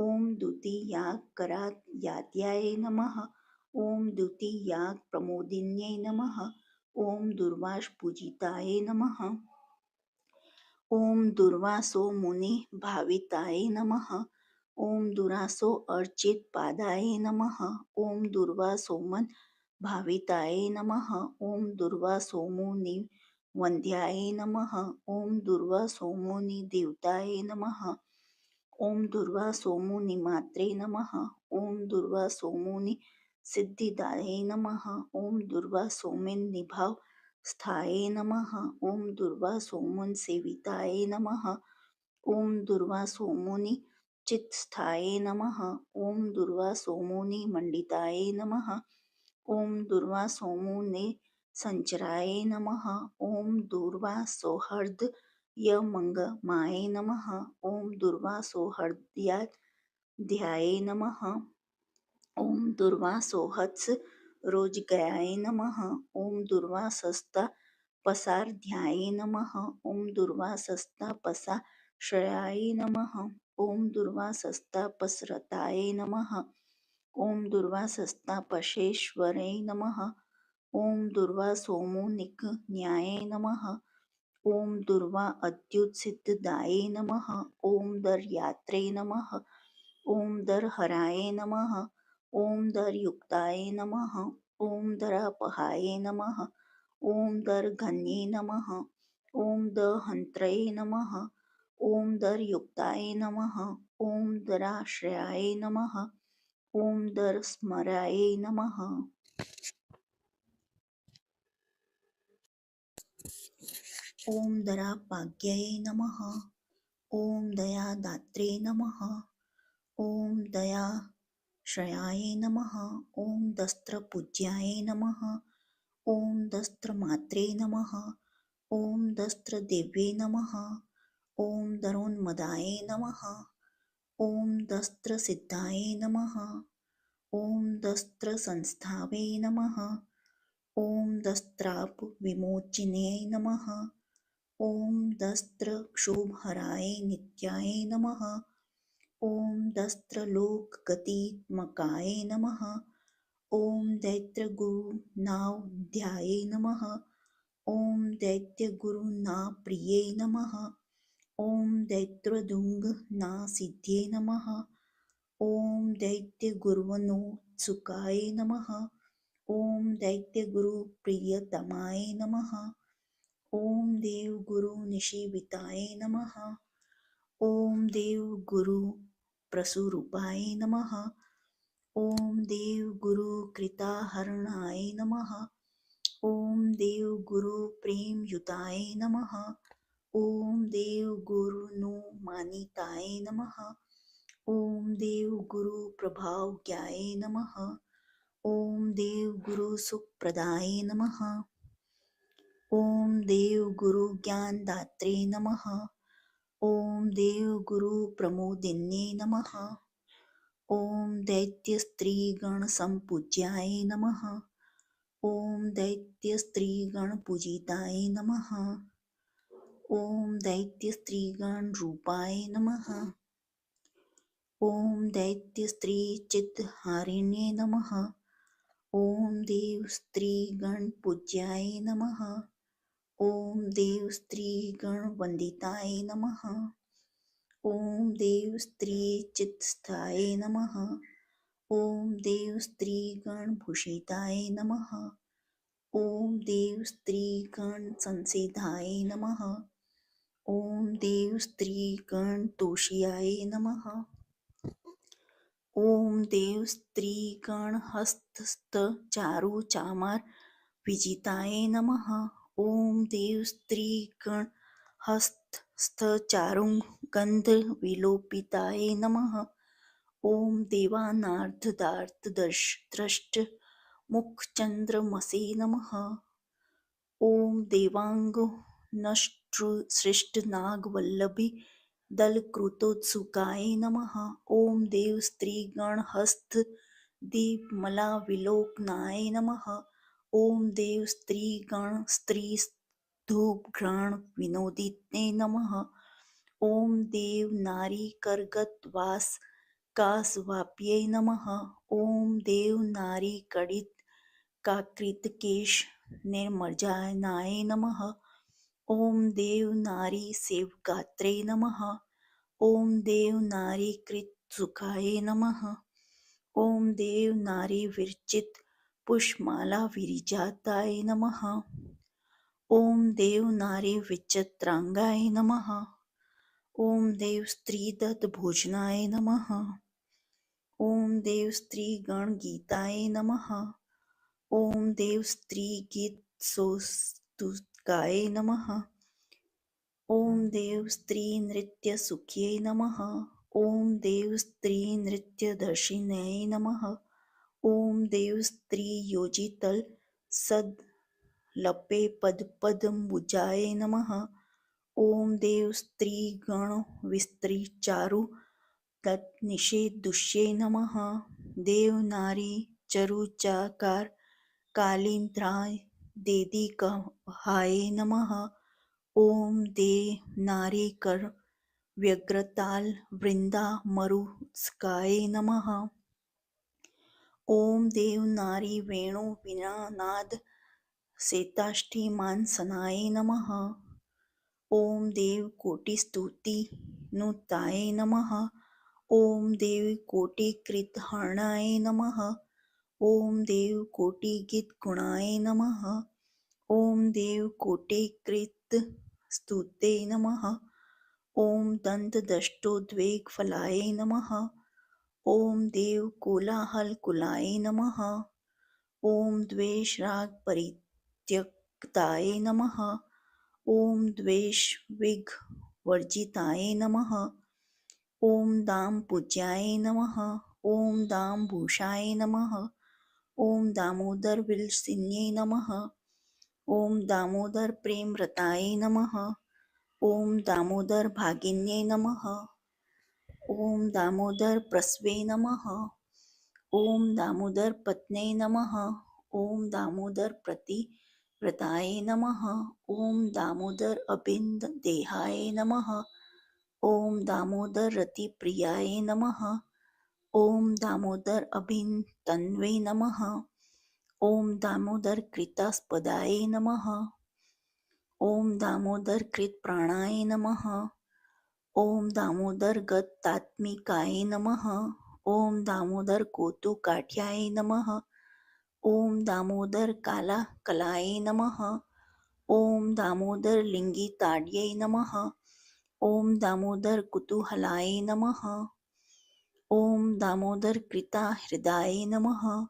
ॐ द्वितीयाकरायात्याय नमः। ॐ द्वितीयाप्रमोदिन्ये नमः। ॐ दुर्वासपूजिताय नमः। ॐ दुर्वासो मुनिभाविताय नमः। ॐ दुरासो अर्चितपादाय नमः। ॐ दुर्वासोमन भाविताय नमः। ॐ दुर्वासोमुनिवन्द्याय नमः। ॐ दुर्वासोमुनिदेवताय नमः। ॐ दुर्वासोमुनिमात्रे नमः। ॐ दुर्वासोमुनिसिद्धिदायै नमः। ॐ दुर्वासोमुनिभावस्थायै नमः। ॐ दुर्वासोमुनिसेविताय नमः। ॐ दुर्वासोमुनिचित्तस्थाय नमः। ॐ दुर्वासोमुनिमण्डिताय नमः। ॐ दुर्वासोमुनिसञ्चराय नमः। ॐ दुर्वासोहृदयङ्गमाय नमः। ॐ दुर्वासोहृदयाध्याय नमः। ॐ दुर्वासोहस्रोज्जयाय नमः। ॐ दुर्वासस्तापसारध्याय नमः। ॐ दुर्वासस्तापसाश्रयाय नमः। ॐ दुर्वासस्तापसरताय नमः। ॐ दुर्वासस्तापशेश्वरै नमः। ॐ दुर्वा सोमोनिकन्याय नमः। ॐ दुर्वा अद्युत्सिद्धदायै नमः। ॐ दर्यात्रे नमः। ॐ दरहराय नमः। ॐ दरयुक्ताय नमः। ॐ दरापहाय नमः। ॐ दर्घन्ये नमः। ॐ दहन्त्रे नमः। ॐ दरयुक्ताय नमः। ॐ दराश्रयाय नमः। ॐ दरस्मराय नमः। ॐ दरापाग्याय नमः। ॐ दयादात्रे नमः। ॐ दयाश्रयाय नमः। ॐ दस्त्रपूज्याय नमः। ॐ दस्त्रमात्रे नमः। ॐ दस्त्रदेव्ये नमः। ॐ दरोन्मदाय नमः। ॐ दस्त्रसिद्धाय नमः। ॐ दस्त्रसंस्थावे नमः। ॐ दस्त्रापविमोचिने नमः। ॐ दस्त्रक्षोभहराय नित्याय नमः। ॐ दस्त्रलोकगतित्मकाय नमः। ॐ दैत्यगुरुनावध्याय नमः। ॐ दैत्यगुरुनाप्रिये नमः। ॐ दैत्यदुङ्गनासिध्ये नमः। ॐ दैत्यगुरुवनोत्सुकाय नमः। ॐ दैत्यगुरुप्रियतमाय नमः। ॐ देवगुरुनिषेविताय नमः। ॐ देवगुरुप्रसूरूपाय नमः। ॐ देवगुरुकृताहरणाय नमः। ॐ देवगुरुप्रेमयुताय नमः। ॐ देवगुरुनुमानिताय नमः। ॐ देवगुरुप्रभावज्ञाय नमः। ॐ देवगुरुसुखप्रदाय नमः। ॐ देवगुरुज्ञानदात्रे नमः। ॐ देवगुरुप्रमोदिन्ये नमः। ॐ दैत्यस्त्रीगणसम्पूज्याय नमः। ॐ दैत्यस्त्रीगणपूजिताय नमः। ॐ दैत्यस्त्रीगणरूपाय नमः। ॐ दैत्यस्त्रीचित्तहारिण्ये नमः। ॐ देवस्त्रीगणपूज्याय नमः। ॐ देवस्त्रीगणवन्दिताय नमः। ॐ देवस्त्रीचित्तस्थाय नमः। ॐ देवस्त्रीगणभूषिताय नमः। ॐ देवस्त्रीगणसंसेविताय नमः। ॐ देवस्त्रीगणतोषियाय नमः। ॐ देवस्त्रीगणहस्तचारुचामर विजिताय नमः। ॐ देवस्त्रीगणहस्तचारुगन्धविलोपिताय नमः। ॐ देवानार्धदार्तद्रष्टमुखचन्द्रमसे नमः। ॐ देवाङ्गनश्रुसृष्टनागवल्लभी दलकृतोत्सुकाय नमः। ॐ देवस्त्रीगणहस्तदीपमलाविलोकनाय नमः। ॐ देवस्त्रीगणस्त्रीधूपघ्राणविनोदिने नमः। ॐ देवनारीकर्गतवासकासवाप्यै नमः। ॐ देवनारीकडितकाकृतकेशनिर्मज्जनाय नमः। ॐ देवनारीसेवगात्रे नमः। ॐ देवनारीकृतसुखाय नमः। ॐ देवनारीविरचितपुष्पमालाविराजिताय नमः। ॐ देवनारीविचित्रांगाय नमः। ॐ देवस्त्रीदत्तभोजनाय नमः। ॐ देवस्त्रीगणगीताय नमः। ॐ देवस्त्रीगीतसौस्तुकाय नमः। ॐ देवस्त्रीनृत्यसुख्यै नमः। ॐ देवस्त्रीनृत्यदर्शिन्यै नमः। ॐ देवस्त्रीयोजितलसल्लपेपदपद्मभुजाय नमः। ॐ देवस्त्रीगणविस्तृतचारुतटनिषेधुष्ये नमः। देवनारीचरुचाकार कालीन्द्राय देदिकहाय नमः। ॐ देवनारीकरव्यग्रतालवृन्दामरुत्सुकाय नमः। ओम देव नारी वेणु वीणा नाद सेताष्टी मानसनाय नमः. ओम देव कोटी स्तुती नुताय नमः. ओम देव कोटी कृत हरणाय नमः. ओम देव कोटी गीत गुणाय नमः. ओम देव कोटी कृत स्तुते नमः. ओम दंत दष्टोद्वेग फलाय नमः. ओम देव कोलाहल कुलाय नमः. ओम द्वेष राग परित्यक्ताय नमः. ओम द्वेष विघ वर्जिताय नमः. ओम दाम पूज्याय नमः. ओम दाम भूषाय नमः. ओम दामोदर विलसिन्ये नमः. ओम दामोदर प्रेम रताय नमः. ओम दामोदर भागिन्ये नमः. ओम दामोदर प्रस्वे नमः. ओम दामोदर पत्ने नमः. ओम दामोदर प्रतिव्रताय नमः. ओम दामोदर अबिंद देहाय नमः. ओम दामोदर रति प्रियाय नमः. ओम दामोदर अभिन तन्वे नमः. ओम दामोदर कृतास्पदाय नमः. ओम दामोदर कृत प्राणाय नमः. ओम दामोदर गतात्मिकाय नमः. ओम दामोदर कोतुकाठ्याय नमः. ओम दामोदर काला कलाय नमः. ओम दामोदर लिंगिताड्यै नमः. ओम दामोदर कुतूहलाय नमः. ओम दामोदर कृता हृदय नमः.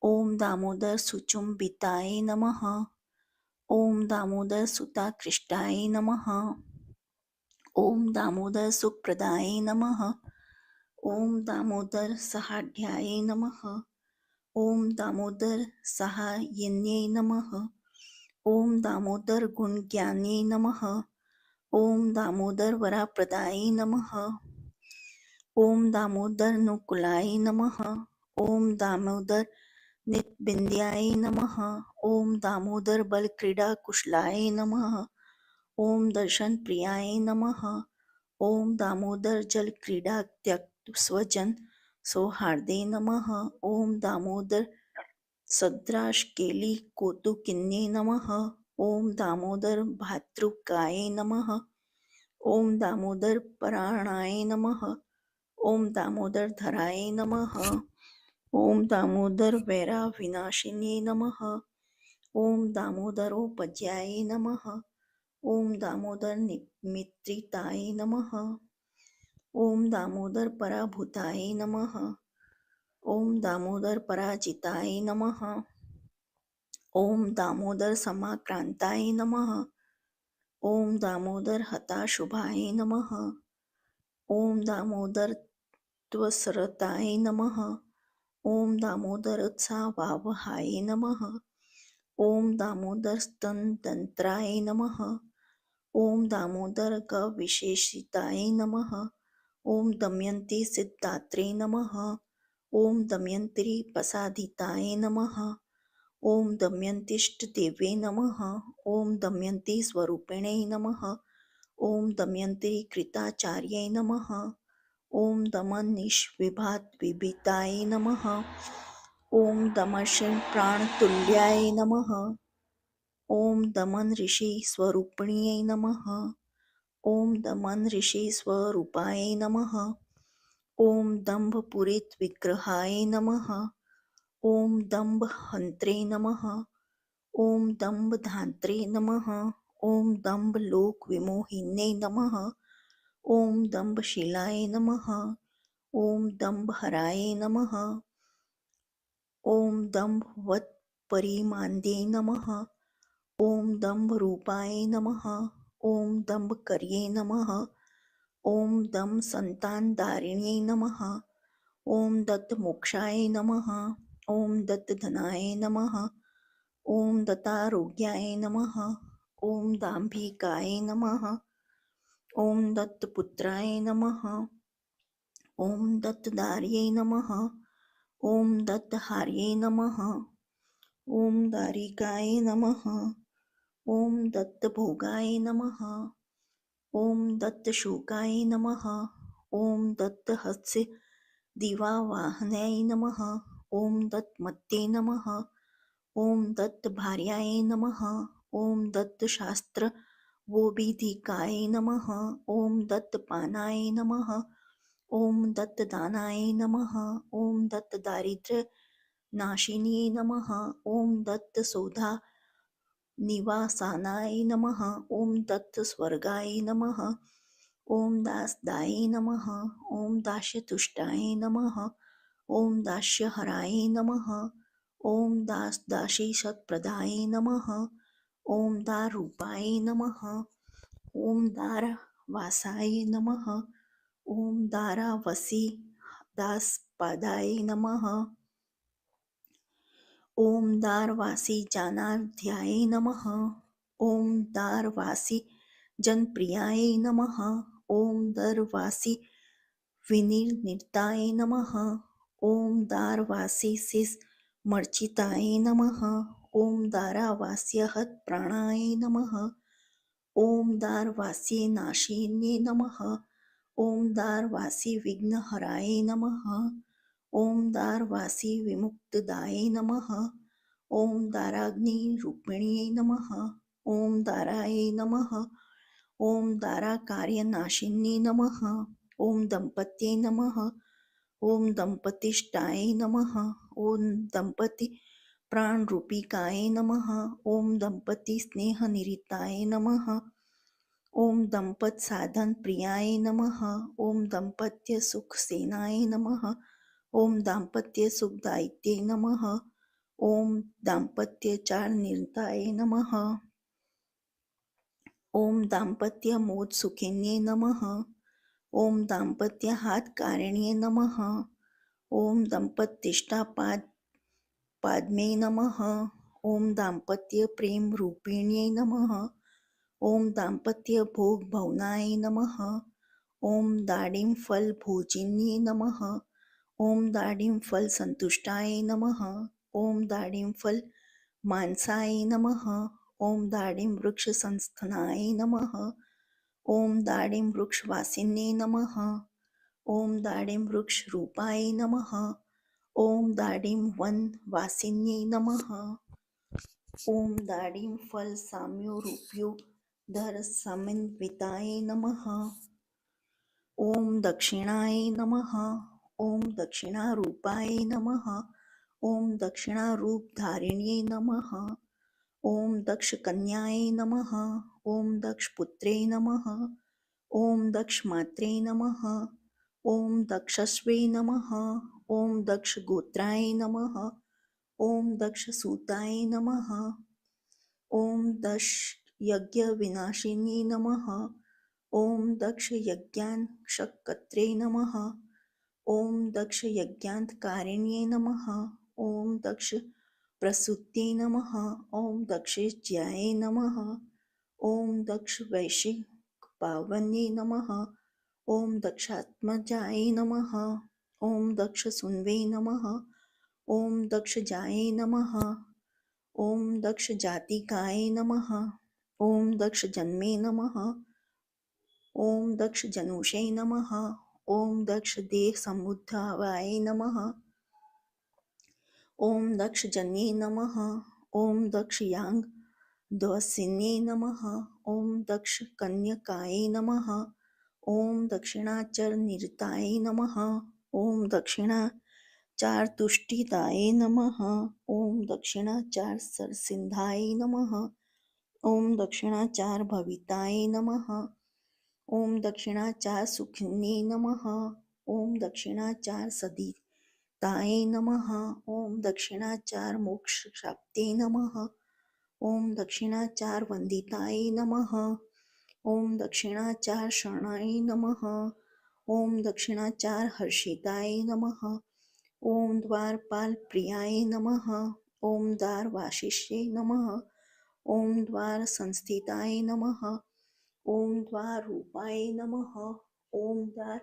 ओम दामोदर सुचुंबिताय नमः. ओम दामोदर सुताकृष्टाय नमः. ओम दामोदर सुखप्रदाय नमः. ओम दामोदर सहाढ्याय नमः. ओम दामोदर सहायिन्ये नमः. ओम दामोदर गुणज्ञान्ये नमः. ओम दामोदर वरप्रदाय नमः. ओम दामोदर नुकुलाय नमः. ओम दामोदर नितबिंद्याय नमः. ओम दामोदर बल क्रीडा कुशलाय नमः. ओम दर्शन प्रियाय नमः. ओम दामोदर जल क्रीडा त्यक्त स्वजन सौहार्दे नमः. ओम दामोदर सद्राशकेली कोतुकिन्ये नमः. ओम दामोदर भातृकाय नमः. ओम दामोदर पराणाय नमः. ओम दामोदर धराय नमः. ओम दामोदर वैरा विनाशिन्ये नमः. ओम दामोदरोपज्याय नमः. ओम दामोदर मित्रिताय नमः. ओम दामोदर पराभूताय नमः. ओम दामोदर पराजिताय नमः. ओम दामोदर समाक्रांताय नमः. ओम दामोदर हताशुभाय नमः. ओम दामोदर त्वसरताय नमः. ओम दामोदर उत्साहवावहाय नमः. ओम दामोदर स्तनतंत्राय नमः. ओम दामोदर गविशेषिताय नमः. ओम दमयंती सिद्धात्रे नमः. ओम दमयंत्री प्रसादिताय नमः. ओम दमयंतीष्टदेवे नमः. ओम दमयंती स्वरूपिणे नमः. ओम दमयंती कृताचार्यै नमः. ओम दमन निष्विभात विभिताय नमः. ओम दमर्षण प्राणतुल्याय नमः. ओम दमन ऋषि स्वरूपिण्यै नमः. ओम दमन ऋषि स्वरूपाय नमः. ओम दंभ पुरित विग्रहाय नमः. ओम दंभ हंत्रे नमः. ओम दंभ धांत्रे नमः. ओम दंभ लोक विमोहिन्ये नमः. ओम दंभ शिलाय नमः. ओम दंभ हराय नमः. ओम दंभ वत परिमांद्ये नमः. ओम दंभ रूपाय नमः. ओम दंभ कर्ये नमः. ओम दम संतानदारिण्ये नमः. ओम दत्त मोक्षाय नमः. ओम दत्त धनाय नमः. ओम दत्तारोग्याय नमः. ओम दाम्भिकाय नमः. ओम दत्तपुत्राय नमः. ओम दत्तदार्ये नमः. ओम दत्तहार्ये नमः. ओम दारिकाय नमः. ओम दत्तभोगाय नमः. ओम दत्तशोकाय नमः. ओम दत्तहस्य दिवावाहनाय नमः. ओम दत्तमत्ये नमः. ओम दत्तभार्याय नमः. ओम दत्तशास्त्र वोभिधिकाय नमः. ओम दत्तपानाय नमः. ओम दत्तदानाय नमः. ओम दत्तदारिद्र्य नाशिनी नमः. ओम दत्तसौधा निवासानाय नमः. ओम दत्तस्वर्गाय नमः. ओम दासदाय नमः. ओम दास्यतुष्टाय नमः. ओम दास्यहराय नमः. ओम दासदासीसत्प्रदाय नमः. ओम दारूपाय नमः. ओम दारवासाय नमः. ओम दारावसी दासपादाय नमः. ओम दारवासी जानाध्याय नमः. ओम दारवासी जनप्रियाय नमः. ओम दरवासी विनिर्निताय नमः. ओम दारवासी शिस मर्चिताय नमः. ओम दारावास्य हत प्राणाय नमः. ओम दारवासी नाशिन्ये नमः. ओम दारवासी विघ्नहराय नमः. ओम दारवासी विमुक्तदाय नमः. ओम दाराग्नि रूपिण्ये नमः. ओम दाराय नमः. ओम दाराकार्यनाशिन्ये नमः. ओम दंपत्ये नमः. ओम दंपतिष्ठाय नमः. ओम दंपति प्राणरूपिकाय नमः. ओम दंपति स्नेहनिरिताय नमः. ओम दंपत साधन प्रियाय नमः. ओम दंपत्य सुख सेनाय नमः. ओम दाम्पत्य सुखदायित्ये नमः. ओम दाम्पत्य चार निरताय नमः. ओम दाम्पत्य मोद सुखिन्ये नमः. ओम दाम्पत्य हात कारण्ये नमः. ओम दंपत्तिष्ठा पाद्मे नमः. ओम दाम्पत्य प्रेम रूपिण्ये नमः. ओम दाम्पत्य भोग भवनाय नमः. ओम दाडिम फल भोजिन्ये नमः. ओम दाडिम फल संतुष्टाय नमः. ओम दाडिम फल मानसाय नमः. ओम दाडिम वृक्ष संस्थानाय नमः. ओम दाडिम वृक्ष वासिन्ये नमः. ओम दाडिम वृक्ष रूपाय नमः. ओम दाडिम वन वासिन्ये नमः. ओम दाडिम फल साम्यो रूप्यो धर समन्विताय नमः. ओम दक्षिणाय नमः. ओम दक्षिणारूपाय नमः. ओम दक्षिणारूपधारिण्ये नमः. ओम दक्षकन्याय नमः. ओम दक्षपुत्रे नमः. ओम दक्षमात्रे नमः. ओम दक्षस्वे नमः. ओम दक्षगोत्राय नमः. ओम दक्षसूताय नमः. ओम दक्ष यज्ञ विनाशिनी नमः. ओम दक्ष यज्ञान क्षकत्रे नमः. ओम दक्ष यज्ञांतकारिण्ये नमः. ओम दक्ष प्रसूत्ये नमः. ओम दक्षेज्याय नमः. ओम दक्ष वैश्विक पावन्ये नमः. ओम दक्षात्मजाय नमः. ओम दक्ष सुन्वे नमः. ओम दक्ष जाये नमः. ओम दक्ष जातिकाय नमः. ओम दक्ष जन्मे नमः. ओम दक्ष जनुषे नमः. ओम दक्ष देह समुद्धावाय नमः. ओम दक्ष जन्ये नमः. ओम दक्ष यांग द्वसिन्ये नमः. ओम दक्ष कन्यकाय नमः. ओम दक्षिणाचर निरताय नमः. ओम दक्षिणा चार तुष्टिदाय नमः. ओम दक्षिणाचार सरसिंधाय नमः. ओम दक्षिणाचार भविताय नमः. ओम दक्षिणाचार सुखिन्ये नमः. ओम दक्षिणाचार सदिताय नमः. ओम दक्षिणाचार मोक्षप्राप्ते नमः. ओम दक्षिणाचार वंदिताय नमः. ओम दक्षिणाचार शरणाय नमः. ओम दक्षिणाचार हर्षिताय नमः. ओम द्वारपाल प्रियाय नमः. ओम द्वार वाशिष्ये नमः. ओम द्वार संस्थिताय नमः. ओम द्वार रूपाय नमः. ओम द्वार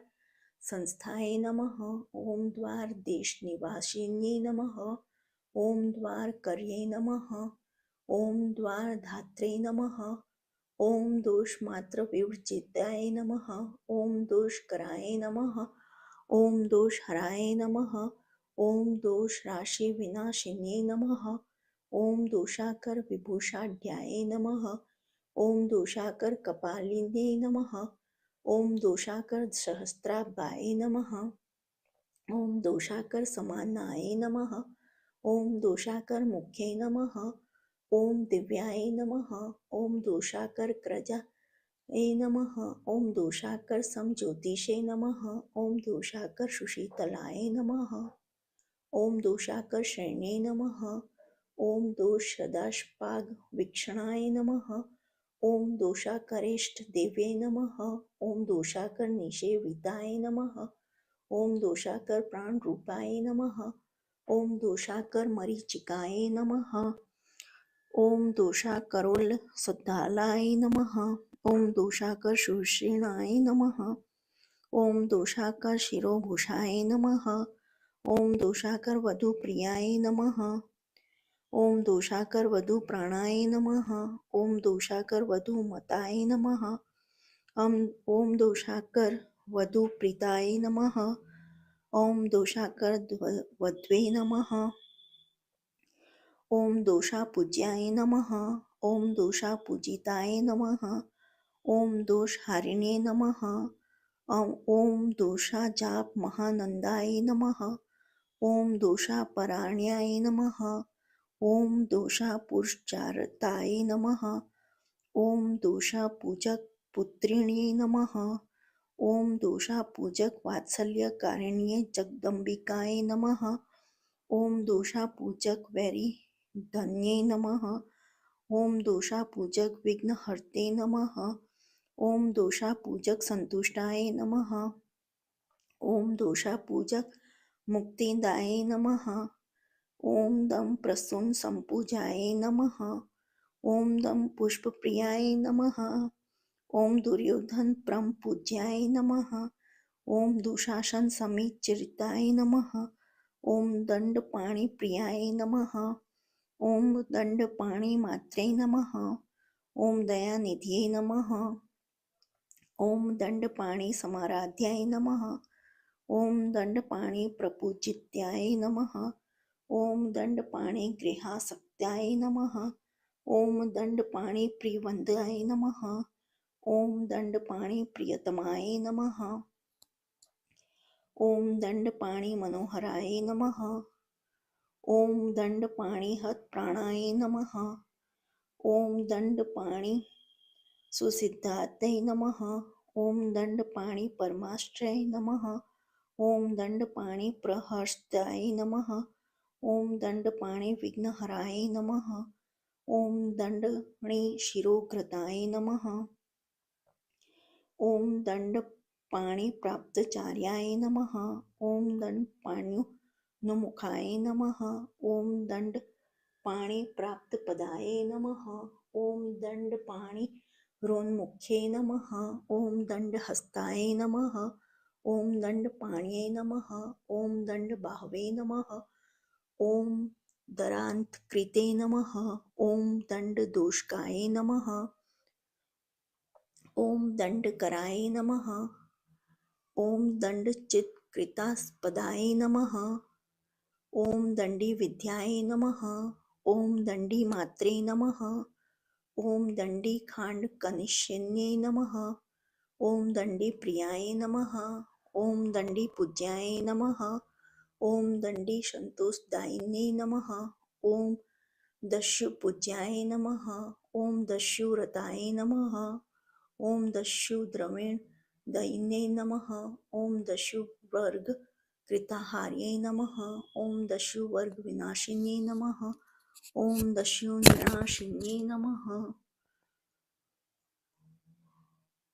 संस्थाय नमः. ओम द्वार देश निवासिन्ये नमः. ओम द्वार कर्ये नमः. ओम द्वार धात्रे नमः. ओम दोष मात्र विवर्जिताय नमः. ओम दोष कराय नमः. ओम दोष हराय नमः. ओम दोष राशि विनाशिन्ये नमः। ओम दोषाकर विभूषाढ्याय नमः। ओम दोषाकर कपालिन्ये नमः। ओम दोषाकर सहस्त्राबाय नमः। ओम दोषाकर समानाय नमः। ओम दोषाकर मुख्ये नमः। ओम दिव्याय नमः। ओम दोषाकर क्रजा नमः। ओम दोषाकर समज्योतिषे नमः। ओम दोषाकर सुशीतलाय नमः। ओम दोषाकर शरणे नमः। ओम दोष सदाशपाग वीक्षणाय नमः। ओम दोषाकरेष्ठ देव्ये नमः। ओम दोषाकर निषेविताय नमः। ओम दोषाकर प्राण रूपाय नमः। ओम दोषाकर मरीचिकाय नमः। ओम दोषाकरोल सद्दालाय नमः। ओम दोषाकर शुश्रीणाय नमः। ओम दोषाकर शिरोभूषाय नमः। ओम दोषाकर वधुप्रियाय नमः। ओम दोषाकर वधु प्राणाय नमः। ओम दोषाकर वधुमताय नमः। ओम दोषाकर वधुप्रीताय नमः। ओम दोषाकर वध्वे नमः। ओम दोषापूज्याय नमः। ओम दोषापूजिताय नमः। ओम दोषहारिणे नमः। ओम दोषाजाप महानंदाय नमः। ओम दोषापराण्याय नमः। ओम दोषापुरश्चारताय नमः। ओम दोषापूजक पुत्रिणे नमः। ओम दोषापूजक वात्सल्यकारिण्ये जगदम्बिकाय नमः। ओम दोषापूजक वैरी धन्ये नमः। ओम दोषापूजक विघ्नहर्ते नमः। ओम दोषापूजक संतुष्टाय नमः। ओम दोषापूजक मुक्तिदाय नमः। ओम दम प्रसून संपूजाय नमः। ओम दम पुष्पप्रियाय नमः। ओम दुर्योधन प्रम पूज्याय नमः। ओम दुशासन समित चरिताय नमः। ओम दंड पाणि प्रियाय नमः। ओम दंड पाणि मात्रे नमः। ओम दयानिधये नमः। ओम दंड पाणि समाराध्याय नमः। ओम दंड पाणि प्रपूजित्याय नमः। ओम दंड पाणि गृहासक्त्याय नमः। ओम दंड पाणि प्रियवंदाय नमः। ओम दंड पाणि प्रियतमाय नमः। ओम दंड पाणि मनोहराय नमः। ओम दंड पाणि हत प्राणाय नमः। ओम दंड पाणि सुसिद्धार्थै नमः। ओम दंड पाणि परमाश्रय नमः। ओम दंड पाणि प्रहस्ताय नमः। ओम दंड पाणि विघ्नहराय नमः। ओम दंडणी शिरोघृताय नमः। ओम दंड पाणि प्राप्तचार्याय नमः। ओम दंड पाणिनुमुखाय नमः। ओम दंड पाणि प्राप्तपदाय नमः। ओम दंड पाणि रोन्मुख्ये नमः। ओम दंड हस्ताय नमः। ओम दंड पाण्ये नमः। ओम दंड बाहवे नमः। ओम दरांतकृते नमः। ओम दंड दोषकाय नमः। ओम दंडकराय नमः। ओम दंड चित्कृतास्पदाय नमः। ओम दंडी विद्याय नमः। ओम दंडी मात्रे नमः। ओम दंडी खांड कनिष्यन्ये नमः। ओम दंडी प्रियाय नमः। ओम दंडी पूज्याय नमः। ओम दंडी संतोषदायिने नमः। ओम दस्यु पूज्याय नमः। ओम दस्यु रताय नमः। ओम दस्यु द्रविण दयिने नमः। ओम दस्यु वर्ग कृताहार्ये नमः। ओम दस्यु वर्ग विनाशिन्ये नमः। ओम दस्यु निर्णाशिन्ये नमः।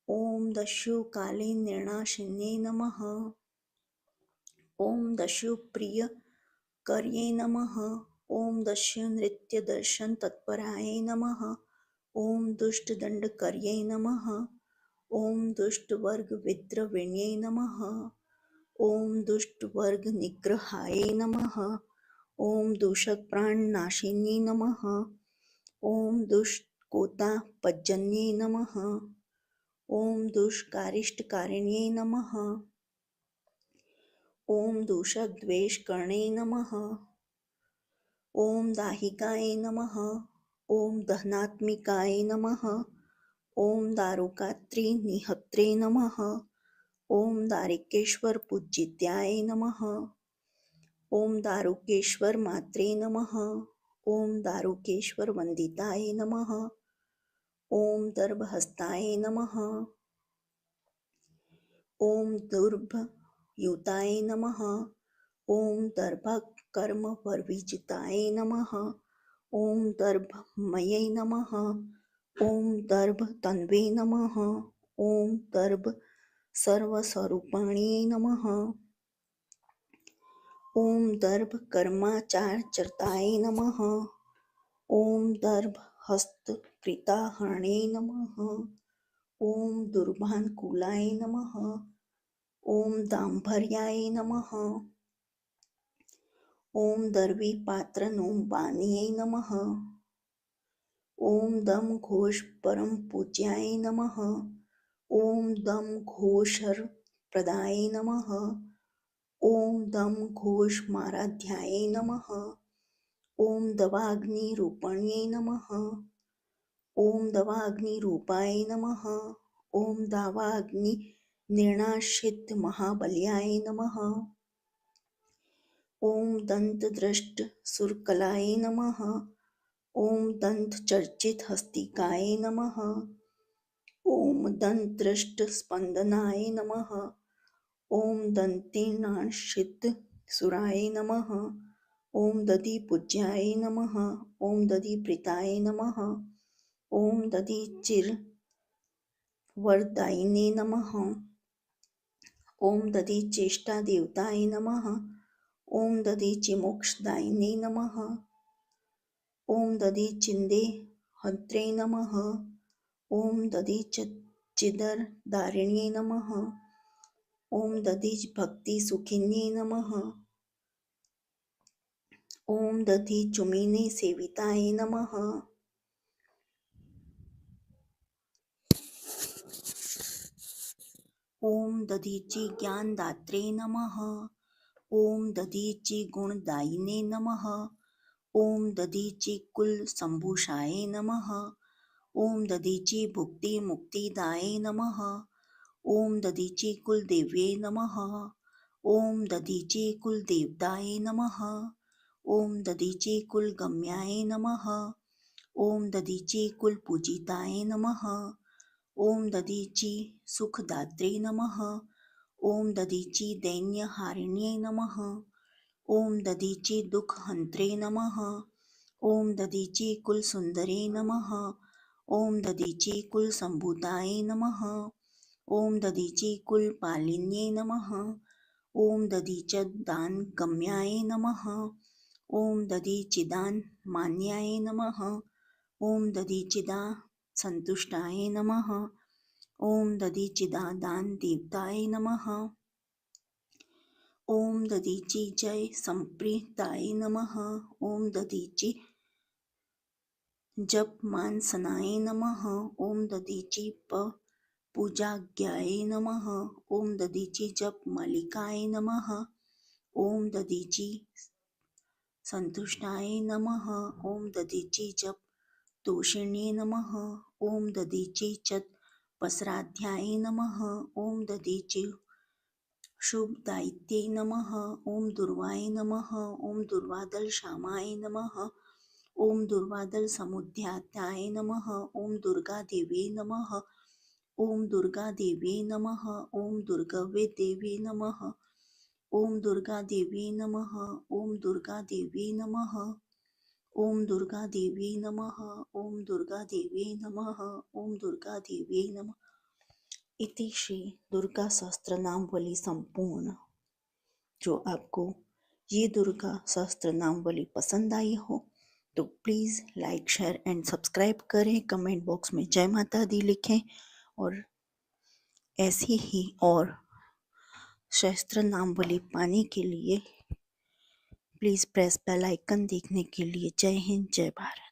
ओम दस्यु काले निर्णाशिन्ये नमः। ओम दस्यु प्रिय कर्ये नमः। ओम दस्यु नृत्य दर्शन तत्पराय नमः। ओम दुष्ट दंड कर्ये नमः। ओम दुष्ट वर्ग विद्रविण्ये नमः। ओम दुष्ट वर्ग निग्रहाय नमः। ओम दूषक प्राण नाशिन्ये नमः। ओम दुष्ट कोता पज्जन्ये नमः। ओम दुष्कारिष्ट कारिण्ये नमः। ॐ दूषद्वेषकर्णे नमः। ॐ दाहिकाय नमः। ॐ दहनात्मिकाय नमः। ॐ दारुकात्रि निहत्रे नमः। ॐ दारिकेश्वर पूजित्याय नमः। ॐ दारुकेश्वर मात्रे नमः। ॐ दारुकेश्वर वंदिताय नमः। ॐ दर्भहस्ताय नमः। ॐ दुर्भयुताय नमः। ॐ दर्भकर्मवर्विजिताय नमः। ॐ दर्भमये नमः। ॐ दर्भतन्वे नमः। ॐ दर्भ सर्वस्वरूपाण्ये नमः। ॐ दर्भकर्माचारचरिताय नमः। ॐ दर्भहस्तकृताहरणे नमः। ॐ दुर्भानुकूलाय नमः। ॐ दाम्भर्याय नमः। ॐ दर्वीपात्रनुबाणीय नमः। ॐ दम घोष परम पूज्याय नमः। ॐ दम घोषप्रदाय नमः। ॐ दम घोष माराध्याय नमः। ॐ दवाग्निरूपण्ये नमः। ॐ दवाग्निरूपाय नमः। ॐ दावाग्नि निर्णाशित महाबल्याय नमः। ॐ दंतदृष्ट सुरकलाय नमः। ॐ दंतचर्चित हस्तिकाय नमः। ॐ दंतदृष्ट स्पंदनाय नमः। ॐ दंतीनाशित सुराय नमः। ॐ दधि पूज्याय नमः। ॐ दधि प्रीताय नमः। ॐ दधि चिर वरदायिने नमः। ॐ दधि चेष्टा देवताय नमः। ॐ दधि चिमोक्षदायिने नमः। ॐ दधि चिन्दे हन्त्रे नमः। ॐ दधि चिदरदारिण्ये नमः। ॐ दधि भक्ति सुखिन्ये नमः। ॐ दधि चुमिने सेविताय नमः। ॐ दधीचि ज्ञानदात्रे नमः। ॐ दधीचि गुणदायिने नमः। ॐ दधीचि कुल संभूषाय नमः। ॐ दधीचि भुक्ति मुक्तिदाय नमः। ॐ दधीचि कुल देव्ये नमः। ॐ दधीचि कुल देवताय नमः। ॐ दधीचि कुल गम्याय नमः। ॐ दधीचि कुल पूजिताय नमः। ॐ दधीचि सुखदात्रे नमः। ॐ दधीचि दैन्यहारिण्ये नमः। ॐ दधीचि दुःखहन्त्रे नमः। ॐ दधीचि कुल सुन्दरे नमः। ॐ दधीचि कुल सम्भूताय नमः। ॐ दधीचि कुल पालिन्ये नमः। ॐ दधीचदान गम्याय नमः। ॐ दधीचिदान मान्याय नमः। ॐ दधीचिदा संतुष्टाय नमः। ॐ दधीचिदादान देवताय नमः। ॐ दधीचि जय संप्रीताय नमः। ॐ दधीचि जप मानसनाय नमः। ॐ दधीचि पूजाज्ञाय नमः। ॐ दधीचि जप मालिकाय नमः। ॐ दधीचि संतुष्टाय नमः। ॐ दधीचि जप तोषिण्ये नमः। ॐ दधीचि चत पसराध्याय नमः। ॐ दधीचि शुभदायित्ये नमः। ॐ दुर्वाय नमः। ॐ दुर्वादल श्यामाय नमः। ॐ दुर्वादल समुद्यात्याय नमः। ॐ दुर्गा देवी नमः। ॐ दुर्गा देवी नमः। ॐ दुर्गवे देवी नमः। ॐ दुर्गा देवी नमः। ॐ दुर्गा देवी नमः। ॐ दुर्गा देवी नमः। ॐ दुर्गा देवी नमः। ॐ दुर्गा देवी नमः। इति श्री दुर्गा सहस्त्र नामवली संपूर्ण। जो आपको ये दुर्गा सहस्त्र नामवली पसंद आई हो तो please like share and subscribe करें। कमेंट बॉक्स में जय माता दी लिखें और ऐसी ही और सहस्त्र नामवली पाने के लिए प्लीज़ प्रेस बेल आइकन। देखने के लिए जय हिंद जय भारत।